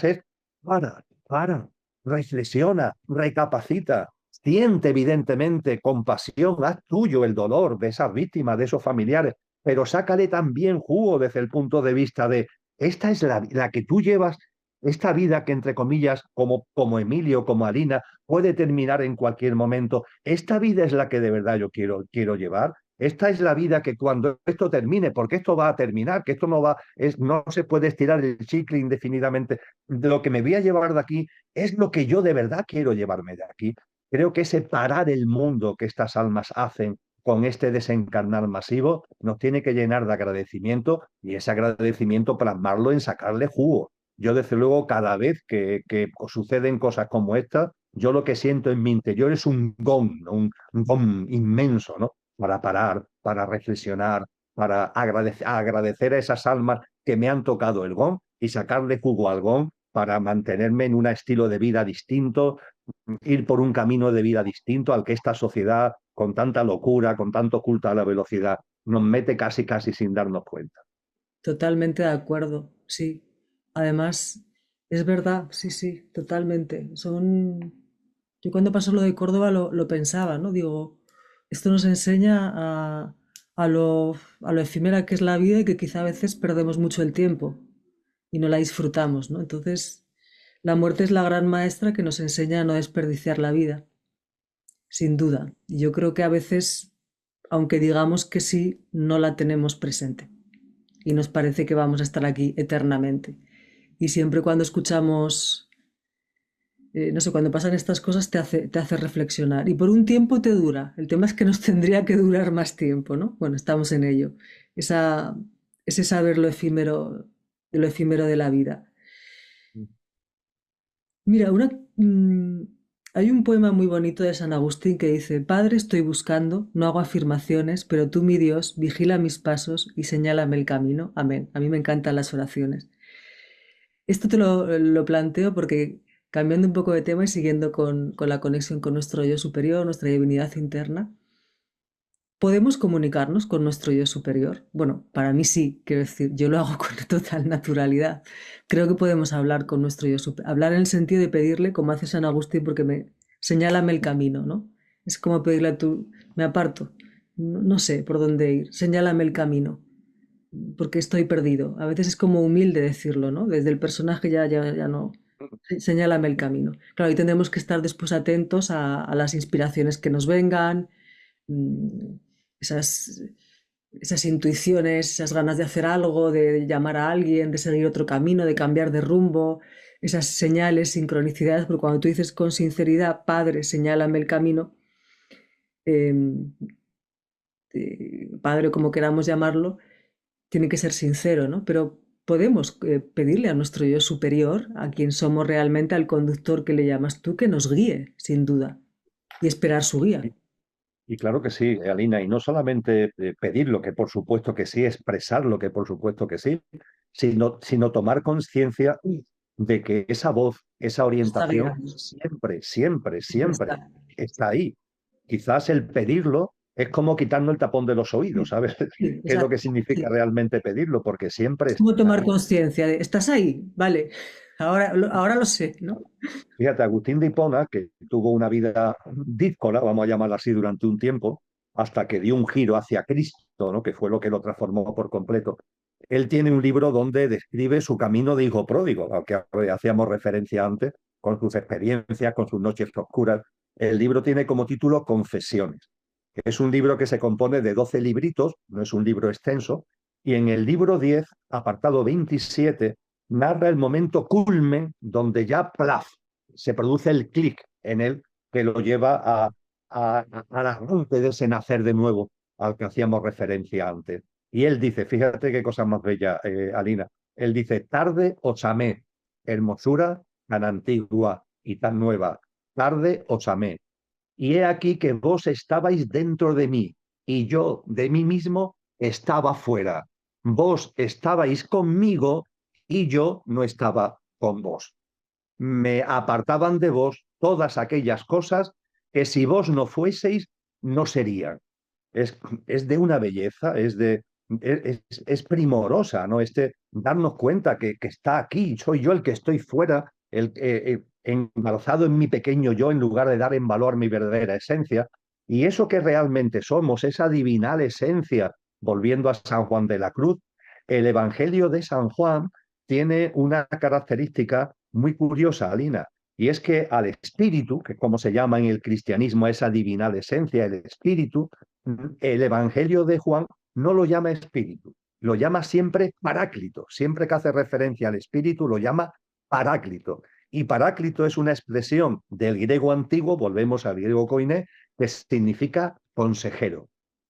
S2: es para, reflexiona, recapacita, siente evidentemente compasión, haz tuyo el dolor de esas víctimas, de esos familiares, pero sácale también jugo desde el punto de vista de esta es la que tú llevas, esta vida que entre comillas, como Emilio, como Alina, puede terminar en cualquier momento. Esta vida es la que de verdad yo quiero llevar. Esta es la vida que cuando esto termine, porque esto va a terminar, que esto no se puede estirar el chicle indefinidamente. Lo que me voy a llevar de aquí es lo que yo de verdad quiero llevarme de aquí. Creo que ese parar el mundo que estas almas hacen con este desencarnar masivo nos tiene que llenar de agradecimiento y ese agradecimiento plasmarlo en sacarle jugo. Yo desde luego cada vez que suceden cosas como esta, yo lo que siento en mi interior es un gong inmenso, ¿no? Para parar, para reflexionar, para agradecer a esas almas que me han tocado el gong y sacarle jugo al gong para mantenerme en un estilo de vida distinto, ir por un camino de vida distinto al que esta sociedad, con tanta locura, con tanto culto a la velocidad, nos mete casi sin darnos cuenta.
S1: Totalmente de acuerdo, sí. Además, es verdad, sí, sí, totalmente. Yo cuando pasó lo de Córdoba lo pensaba, ¿no? Digo, esto nos enseña a lo efímera que es la vida y que quizá a veces perdemos mucho el tiempo y no la disfrutamos, ¿no? Entonces, la muerte es la gran maestra que nos enseña a no desperdiciar la vida, sin duda. Y yo creo que a veces, aunque digamos que sí, no la tenemos presente y nos parece que vamos a estar aquí eternamente. Y siempre cuando escuchamos, no sé, cuando pasan estas cosas te hace reflexionar. Y por un tiempo te dura. El tema es que nos tendría que durar más tiempo, ¿no? Bueno, estamos en ello. Esa, ese saber lo efímero de la vida. Mira, hay un poema muy bonito de San Agustín que dice, Padre, estoy buscando, no hago afirmaciones, pero tú, mi Dios, vigila mis pasos y señálame el camino. Amén. A mí me encantan las oraciones. Esto lo planteo porque cambiando un poco de tema y siguiendo con la conexión con nuestro yo superior, nuestra divinidad interna, ¿podemos comunicarnos con nuestro yo superior? Bueno, para mí sí, quiero decir, yo lo hago con total naturalidad. Creo que podemos hablar con nuestro yo superior, hablar en el sentido de pedirle, como hace San Agustín, porque señálame el camino, ¿no? Es como pedirle a tú, me aparto, no sé por dónde ir, señálame el camino porque estoy perdido. A veces es como humilde decirlo, ¿no? Desde el personaje ya no. Señálame el camino. Claro, y tendremos que estar después atentos a las inspiraciones que nos vengan, mm, esas, esas intuiciones, esas ganas de hacer algo, de llamar a alguien, de seguir otro camino, de cambiar de rumbo, esas señales, sincronicidades, porque cuando tú dices con sinceridad, Padre, señálame el camino, eh, Padre, como queramos llamarlo, tiene que ser sincero, ¿no? Pero podemos pedirle a nuestro yo superior, a quien somos realmente, al conductor que le llamas tú, que nos guíe, sin duda, y esperar su guía.
S2: Y, y claro que sí, Alina, y no solamente pedirlo, que por supuesto que sí, expresarlo, que por supuesto que sí, sino tomar conciencia de que esa voz, esa
S1: Está
S2: orientación,
S1: guiando, siempre
S2: siempre
S1: está.
S2: está ahí. Quizás el pedirlo es como quitarnos el tapón de los oídos,
S1: Sí,
S2: ¿sabes?
S1: sí,
S2: ¿Qué es lo que
S1: exacto.
S2: significa
S1: Sí.
S2: realmente pedirlo? Porque siempre
S1: Es como
S2: está
S1: tomar
S2: ahí.
S1: conciencia de, estás ahí, vale, ahora lo sé, ¿no?
S2: Fíjate, Agustín de Hipona, que tuvo una vida díscola, vamos a llamarla así, durante un tiempo, hasta que dio un giro hacia Cristo, ¿no? Que fue lo que lo transformó por completo. Él tiene un libro donde describe su camino de hijo pródigo, al que hacíamos referencia antes, con sus experiencias, con sus noches oscuras. El libro tiene como título Confesiones. Es un libro que se compone de 12 libritos, no es un libro extenso, y en el libro 10, apartado 27, narra el momento culmen donde ya plaf, se produce el clic en él que lo lleva a la de ese nacer de nuevo al que hacíamos referencia antes. Y él dice, fíjate qué cosa más bella, Alina, él dice, tarde os amé, hermosura tan antigua y tan nueva, tarde os amé. Y he aquí que vos estabais dentro de mí y yo de mí mismo estaba fuera. Vos estabais conmigo y yo no estaba con vos. Me apartaban de vos todas aquellas cosas que si vos no fueseis, no serían. Es, es de una belleza, es primorosa, ¿no? darnos cuenta que está aquí, soy yo el que estoy fuera, embarazado en mi pequeño yo, en lugar de dar en valor mi verdadera esencia. Y eso que realmente somos, esa divinal esencia, volviendo a San Juan de la Cruz, el Evangelio de San Juan tiene una característica muy curiosa, Alina, y es que al espíritu, que es como se llama en el cristianismo esa divinal esencia, el espíritu, el Evangelio de Juan no lo llama espíritu, lo llama siempre paráclito. Siempre que hace referencia al espíritu lo llama paráclito. Y paráclito es una expresión del griego antiguo, volvemos al griego koiné, que significa consejero,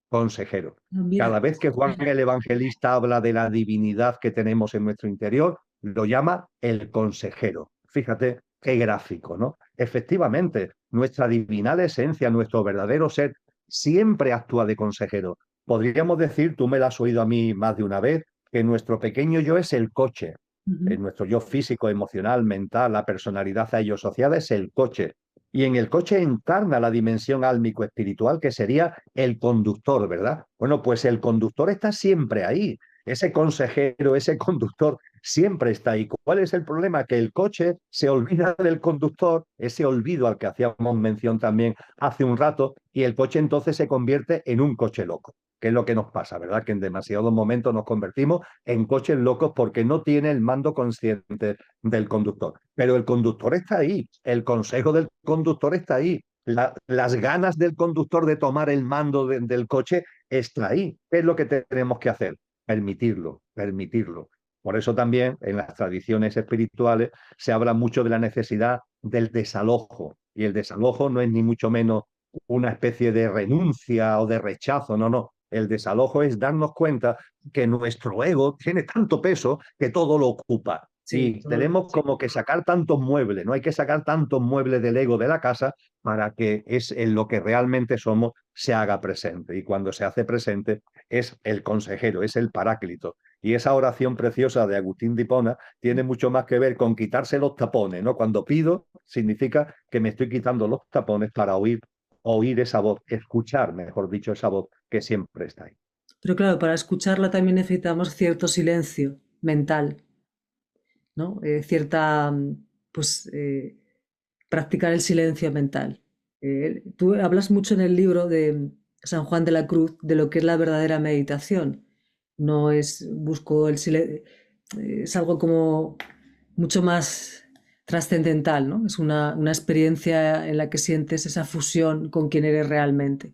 S2: consejero.
S1: Ah, mira,
S2: Cada vez que Juan el Evangelista habla de la divinidad que tenemos en nuestro interior, lo llama el consejero. Fíjate qué gráfico, ¿no? Efectivamente, nuestra divinal esencia, nuestro verdadero ser, siempre actúa de consejero. Podríamos decir, tú me lo has oído a mí más de una vez, que nuestro pequeño yo es el coche.
S1: ujú,
S2: Nuestro yo físico, emocional, mental, la personalidad a ello asociada es el coche. Y en el coche encarna la dimensión álmico-espiritual, que sería el conductor, ¿verdad? Bueno, pues el conductor está siempre ahí. Ese consejero, ese conductor, siempre está ahí. ¿Cuál es el problema? Que el coche se olvida del conductor, ese olvido al que hacíamos mención también hace un rato, y el coche entonces se convierte en un coche loco, que es lo que nos pasa, ¿verdad? Que en demasiados momentos nos convertimos en coches locos porque no tiene el mando consciente del conductor. Pero el conductor está ahí, el consejo del conductor está ahí, las ganas del conductor de tomar el mando del coche está ahí. ¿Qué es lo que tenemos que hacer? Permitirlo, permitirlo. Por eso también en las tradiciones espirituales se habla mucho de la necesidad del desalojo. Y el desalojo no es ni mucho menos una especie de renuncia o de rechazo, no, no. El desalojo es darnos cuenta que nuestro ego tiene tanto peso que todo lo ocupa.
S1: sí,
S2: Y tenemos como que sacar tantos muebles, no hay que sacar tantos muebles del ego de la casa para que es en lo que realmente somos se haga presente. Y cuando se hace presente es el consejero, es el paráclito. Y esa oración preciosa de Agustín de Hipona tiene mucho más que ver con quitarse los tapones, ¿no? Cuando pido, significa que me estoy quitando los tapones para oír esa voz, escuchar, mejor dicho, esa voz que siempre está ahí.
S1: pero claro, para escucharla también necesitamos cierto silencio mental, ¿no? Cierta, pues, practicar el silencio mental. Tú hablas mucho en el libro de San Juan de la Cruz de lo que es la verdadera meditación. No es, busco el silencio, es algo como mucho más trascendental, ¿no? Es una experiencia en la que sientes esa fusión con quien eres realmente.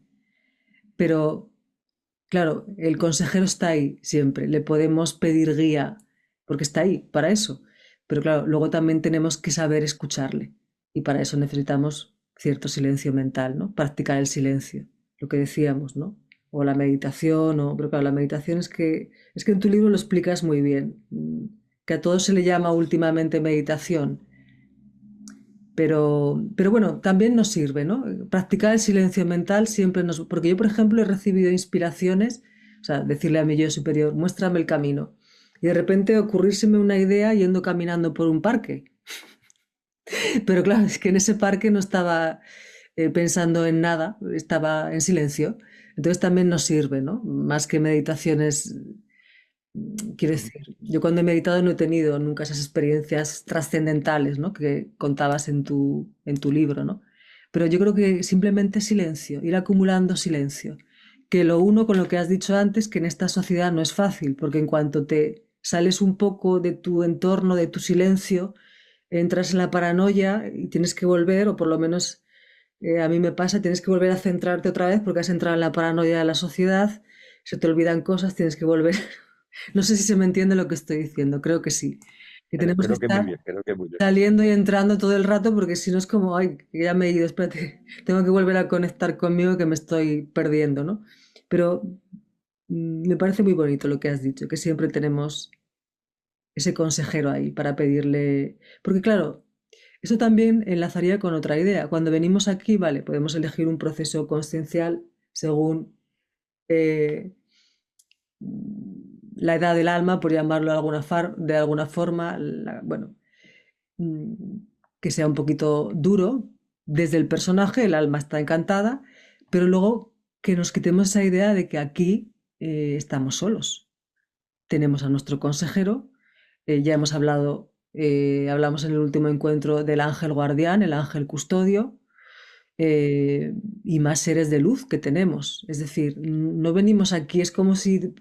S1: Pero claro, el consejero está ahí siempre, le podemos pedir guía porque está ahí, para eso. Pero claro, luego también tenemos que saber escucharle y para eso necesitamos cierto silencio mental, ¿no? Practicar el silencio, lo que decíamos, ¿no? O la meditación, pero claro, la meditación es que en tu libro lo explicas muy bien, que a todo se le llama últimamente meditación, pero bueno, también nos sirve, ¿no? Practicar el silencio mental siempre nos... Porque yo, por ejemplo, he recibido inspiraciones, o sea, decirle a mi yo superior, muéstrame el camino. Y de repente ocurrírseme una idea yendo caminando por un parque. Pero claro, es que en ese parque no estaba pensando en nada, estaba en silencio. Entonces también nos sirve, ¿no? Más que meditaciones. Quiero decir, yo cuando he meditado no he tenido nunca esas experiencias trascendentales, ¿no? Que contabas en tu libro, ¿no? Pero yo creo que simplemente silencio, ir acumulando silencio. Que lo uno con lo que has dicho antes, que en esta sociedad no es fácil, porque en cuanto te sales un poco de tu entorno, de tu silencio, entras en la paranoia y tienes que volver, o por lo menos a mí me pasa, tienes que volver a centrarte otra vez porque has entrado en la paranoia de la sociedad, se te olvidan cosas, tienes que volver. No sé si se me entiende lo que estoy diciendo, creo que sí. Que tenemos que
S2: Creo que muy bien,
S1: estar
S2: creo que muy bien.
S1: saliendo y entrando todo el rato porque si no es como, ay, que ya me he ido, espérate, tengo que volver a conectar conmigo que me estoy perdiendo, ¿no? Pero me parece muy bonito lo que has dicho, que siempre tenemos ese consejero ahí para pedirle, porque claro, eso también enlazaría con otra idea. Cuando venimos aquí, vale, podemos elegir un proceso consciencial según eh, la edad del alma, por llamarlo de alguna forma, bueno, mm, que sea un poquito duro. Desde el personaje, el alma está encantada, pero luego que nos quitemos esa idea de que aquí estamos solos. Tenemos a nuestro consejero Ya hemos hablado, hablamos en el último encuentro del ángel guardián, el ángel custodio, y más seres de luz que tenemos. Es decir, no venimos aquí, es como si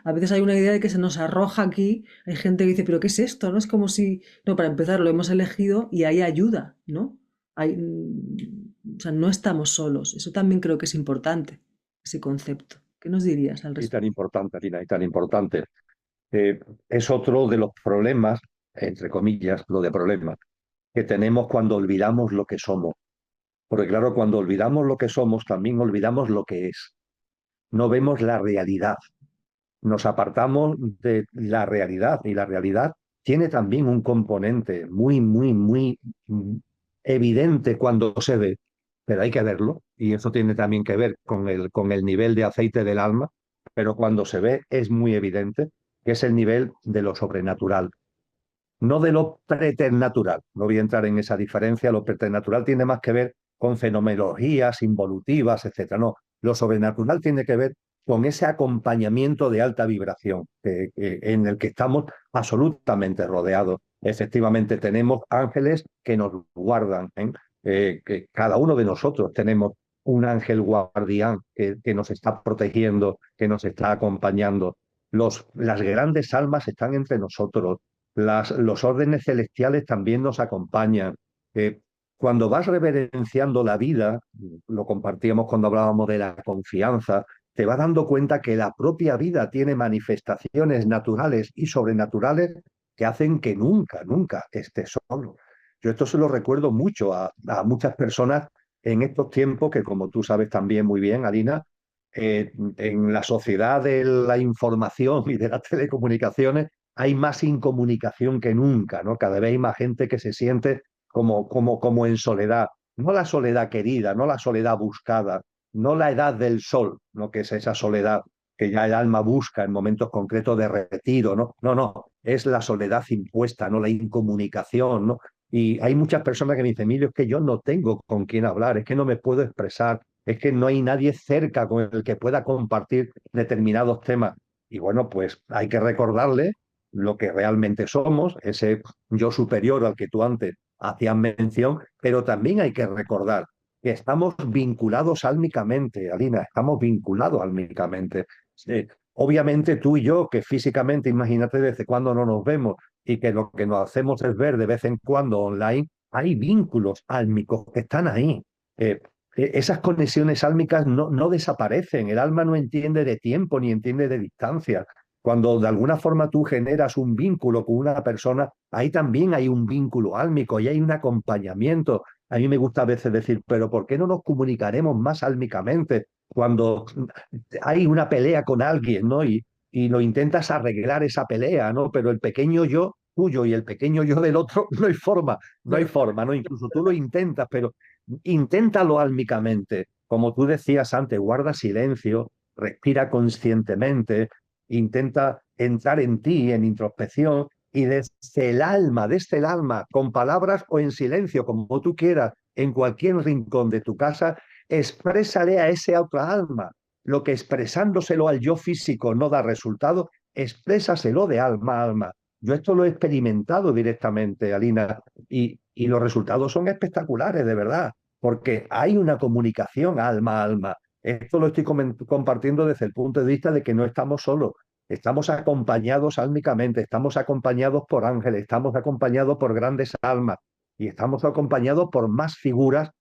S1: a veces hay una idea de que se nos arroja aquí, hay gente que dice, pero ¿qué es esto? ¿No? Es como si, no, para empezar lo hemos elegido y hay ayuda, ¿no? Hay, o sea, no estamos solos. Eso también creo que es importante, ese concepto. ¿Qué nos dirías al
S2: Y tan
S1: respecto?
S2: importante, Lina, y tan importante. Es otro de los problemas, entre comillas, lo de problemas, que tenemos cuando olvidamos lo que somos. Porque claro, cuando olvidamos lo que somos, también olvidamos lo que es. No vemos la realidad. Nos apartamos de la realidad y la realidad tiene también un componente muy mm, evidente cuando se ve, pero hay que verlo y eso tiene también que ver con el nivel de aceite del alma, pero cuando se ve es muy evidente que es el nivel de lo sobrenatural, no de lo preternatural. No voy a entrar en esa diferencia. Lo preternatural tiene más que ver con fenomenologías involutivas, etcétera. No, lo sobrenatural tiene que ver con ese acompañamiento de alta vibración en el que estamos absolutamente rodeados. Efectivamente, tenemos ángeles que nos guardan, ¿eh? Que cada uno de nosotros tenemos un ángel guardián que nos está protegiendo, que nos está acompañando. Las grandes almas están entre nosotros, los órdenes celestiales también nos acompañan. Eh, Cuando vas reverenciando la vida, lo compartíamos cuando hablábamos de la confianza, te vas dando cuenta que la propia vida tiene manifestaciones naturales y sobrenaturales que hacen que nunca estés solo. Yo esto se lo recuerdo mucho a muchas personas en estos tiempos que, como tú sabes también muy bien, Alina, en la sociedad de la información y de las telecomunicaciones, hay más incomunicación que nunca, ¿no? Cada vez hay más gente que se siente como en soledad. No la soledad querida, no la soledad buscada, no la edad del sol, ¿no? Que es esa soledad que ya el alma busca en momentos concretos de retiro, ¿no? No, no, es la soledad impuesta, no la incomunicación, ¿no? Y hay muchas personas que me dicen, Emilio, es que yo no tengo con quién hablar, es que no me puedo expresar, es que no hay nadie cerca con el que pueda compartir determinados temas. Y bueno, pues hay que recordarle lo que realmente somos, ese yo superior al que tú antes hacías mención, pero también hay que recordar que estamos vinculados álmicamente, Alina, estamos vinculados álmicamente. Obviamente tú y yo, que físicamente, imagínate desde cuando no nos vemos y que lo que nos hacemos es ver de vez en cuando online, hay vínculos álmicos que están ahí. Eh, Esas conexiones álmicas no desaparecen, el alma no entiende de tiempo ni entiende de distancia. Cuando de alguna forma tú generas un vínculo con una persona, ahí también hay un vínculo álmico y hay un acompañamiento. A mí me gusta a veces decir, pero ¿por qué no nos comunicaremos más álmicamente cuando hay una pelea con alguien, ¿no? Y lo intentas arreglar esa pelea, ¿no? Pero el pequeño yo tuyo y el pequeño yo del otro, no hay forma, ¿no? Incluso tú lo intentas, pero inténtalo álmicamente. Como tú decías antes, guarda silencio, respira conscientemente, intenta entrar en ti, en introspección, y desde el alma, con palabras o en silencio, como tú quieras, en cualquier rincón de tu casa, exprésale a ese otra alma. Lo que expresándoselo al yo físico no da resultado, exprésaselo de alma a alma. Yo esto lo he experimentado directamente, Alina, y los resultados son espectaculares, de verdad, porque hay una comunicación alma a alma. Esto lo estoy compartiendo desde el punto de vista de que no estamos solos, estamos acompañados álmicamente, estamos acompañados por ángeles, estamos acompañados por grandes almas y estamos acompañados por más figuras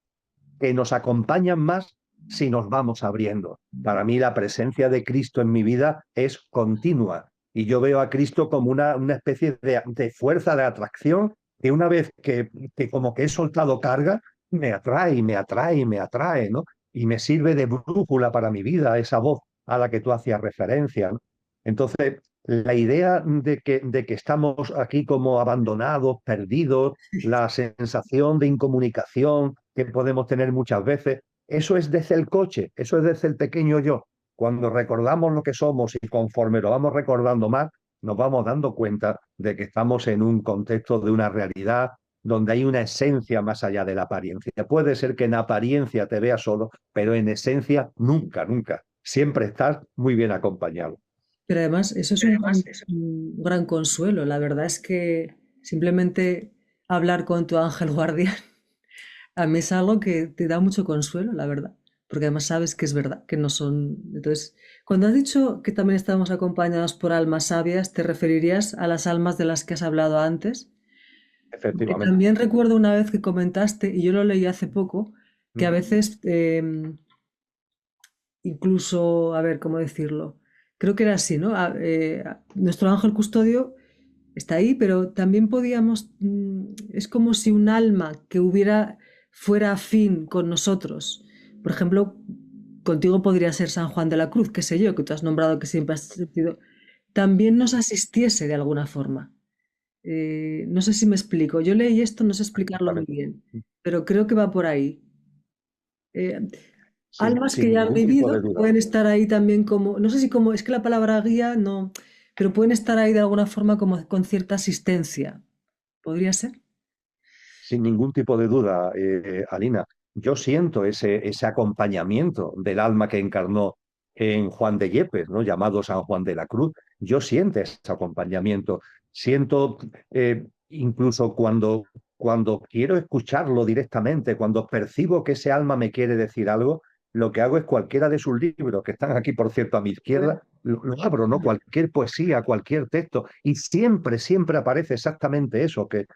S2: que nos acompañan más si nos vamos abriendo. Para mí la presencia de Cristo en mi vida es continua y yo veo a Cristo como una especie de fuerza de atracción que una vez que como que he soltado carga, me atrae, me atrae, me atrae, ¿no? Y me sirve de brújula para mi vida, esa voz a la que tú hacías referencia, ¿no? Entonces, la idea de que estamos aquí como abandonados, perdidos, la sensación de incomunicación que podemos tener muchas veces, eso es desde el coche, eso es desde el pequeño yo. Cuando recordamos lo que somos y conforme lo vamos recordando más, nos vamos dando cuenta de que estamos en un contexto de una realidad donde hay una esencia más allá de la apariencia. Puede ser que en apariencia te veas solo, pero en esencia nunca. Siempre estás muy bien acompañado.
S1: Pero además, eso es un gran consuelo. La verdad es que simplemente hablar con tu ángel guardián a mí es algo que te da mucho consuelo, la verdad. Porque además sabes que es verdad, que no son. Entonces, cuando has dicho que también estábamos acompañados por almas sabias, ¿te referirías a las almas de las que has hablado antes? Porque
S2: Efectivamente.
S1: también recuerdo una vez que comentaste, y yo lo leí hace poco, que a
S2: Mm.
S1: veces incluso, a ver, ¿cómo decirlo? Creo que era así, ¿no? Nuestro ángel custodio está ahí, pero también podíamos, es como si un alma que fuera afín con nosotros. Por ejemplo, contigo podría ser San Juan de la Cruz, qué sé yo, que tú has nombrado que siempre has sentido, también nos asistiese de alguna forma. No sé si me explico. Yo leí esto, no sé explicarlo muy
S2: Perfectamente.
S1: bien, pero creo que va por ahí. Eh, Almas que
S2: Sin
S1: ya han
S2: ningún tipo
S1: vivido,
S2: de
S1: que
S2: duda.
S1: pueden estar ahí también como, no sé si como, es que la palabra guía no, pero pueden estar ahí de alguna forma como con cierta asistencia. ¿Podría ser?
S2: Sin ningún tipo de duda, Alina. Yo siento ese acompañamiento del alma que encarnó en Juan de Yepes, ¿no? Llamado San Juan de la Cruz. Yo siento ese acompañamiento. Siento incluso cuando quiero escucharlo directamente, cuando percibo que ese alma me quiere decir algo, lo que hago es cualquiera de sus libros, que están aquí, por cierto, a mi izquierda, lo abro, ¿no? Cualquier poesía, cualquier texto, y siempre, siempre aparece exactamente eso que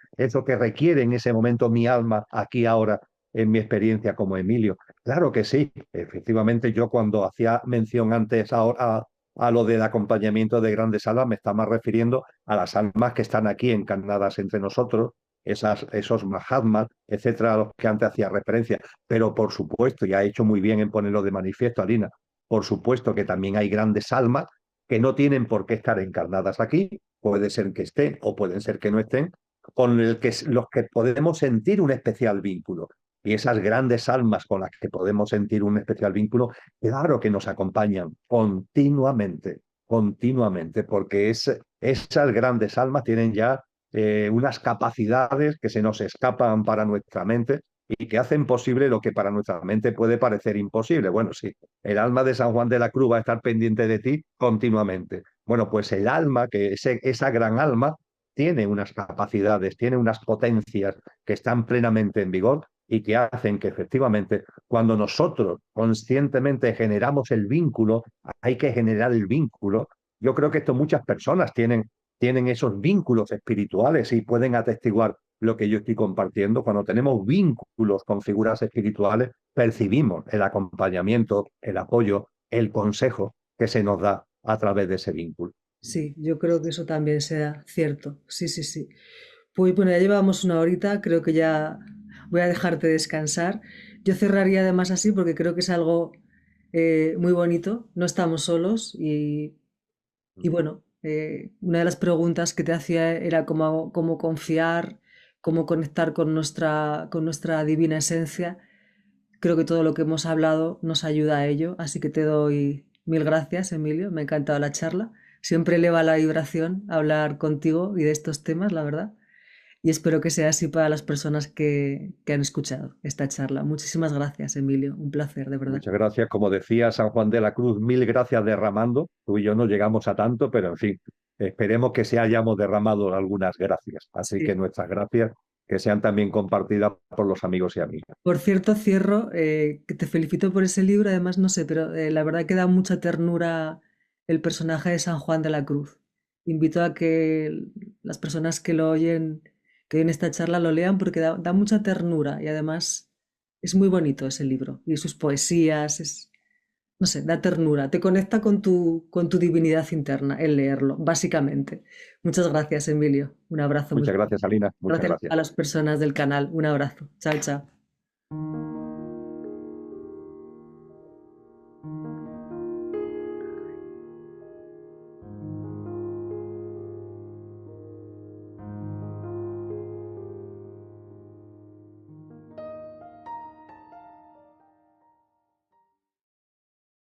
S2: requiere en ese momento mi alma aquí ahora en mi experiencia como Emilio. Claro que sí, efectivamente yo cuando hacía mención antes a lo del acompañamiento de grandes almas me estaba refiriendo a las almas que están aquí encarnadas entre nosotros, esos Mahatmas, etcétera, a los que antes hacía referencia. Pero por supuesto, y ha hecho muy bien en ponerlo de manifiesto, Alina, por supuesto que también hay grandes almas que no tienen por qué estar encarnadas aquí, puede ser que estén o pueden ser que no estén, con los que podemos sentir un especial vínculo. Y esas grandes almas con las que podemos sentir un especial vínculo, claro que nos acompañan continuamente, continuamente, porque esas grandes almas tienen ya unas capacidades que se nos escapan para nuestra mente y que hacen posible lo que para nuestra mente puede parecer imposible. Bueno, sí, el alma de San Juan de la Cruz va a estar pendiente de ti continuamente. Bueno, pues el alma, esa gran alma, tiene unas capacidades, tiene unas potencias que están plenamente en vigor y que hacen que efectivamente cuando nosotros conscientemente generamos el vínculo, hay que generar el vínculo. Yo creo que esto muchas personas tienen esos vínculos espirituales y pueden atestiguar lo que yo estoy compartiendo. Cuando tenemos vínculos con figuras espirituales, percibimos el acompañamiento, el apoyo, el consejo que se nos da a través de ese vínculo.
S1: Sí, yo creo que eso también sea cierto. Sí, sí, sí. Pues bueno, ya llevamos una horita, creo que ya voy a dejarte descansar. Yo cerraría además así porque creo que es algo muy bonito. No estamos solos y bueno, una de las preguntas que te hacía era cómo confiar, cómo conectar con nuestra divina esencia. Creo que todo lo que hemos hablado nos ayuda a ello, así que te doy mil gracias, Emilio. Me ha encantado la charla. Siempre eleva la vibración hablar contigo y de estos temas, la verdad. Y espero que sea así para las personas que han escuchado esta charla. Muchísimas gracias, Emilio. Un placer, de verdad.
S2: Muchas gracias. Como decía San Juan de la Cruz, mil gracias derramando. Tú y yo no llegamos a tanto, pero en fin, esperemos que se hayamos derramado algunas gracias. Así que
S1: Sí.
S2: nuestras gracias que sean también compartidas por los amigos y amigas.
S1: Por cierto, cierro, que te felicito por ese libro. Además, no sé, pero la verdad que da mucha ternura el personaje de San Juan de la Cruz. Invito a que las personas que oyen esta charla lo lean porque da mucha ternura y además es muy bonito ese libro y sus poesías, no sé, da ternura, te conecta con tu divinidad interna el leerlo, básicamente. Muchas gracias, Emilio. Un abrazo muy
S2: Muchas
S1: fuerte.
S2: gracias, Alina. Muchas
S1: Gracias
S2: gracias.
S1: a las personas del canal. Un abrazo. Chao, chao.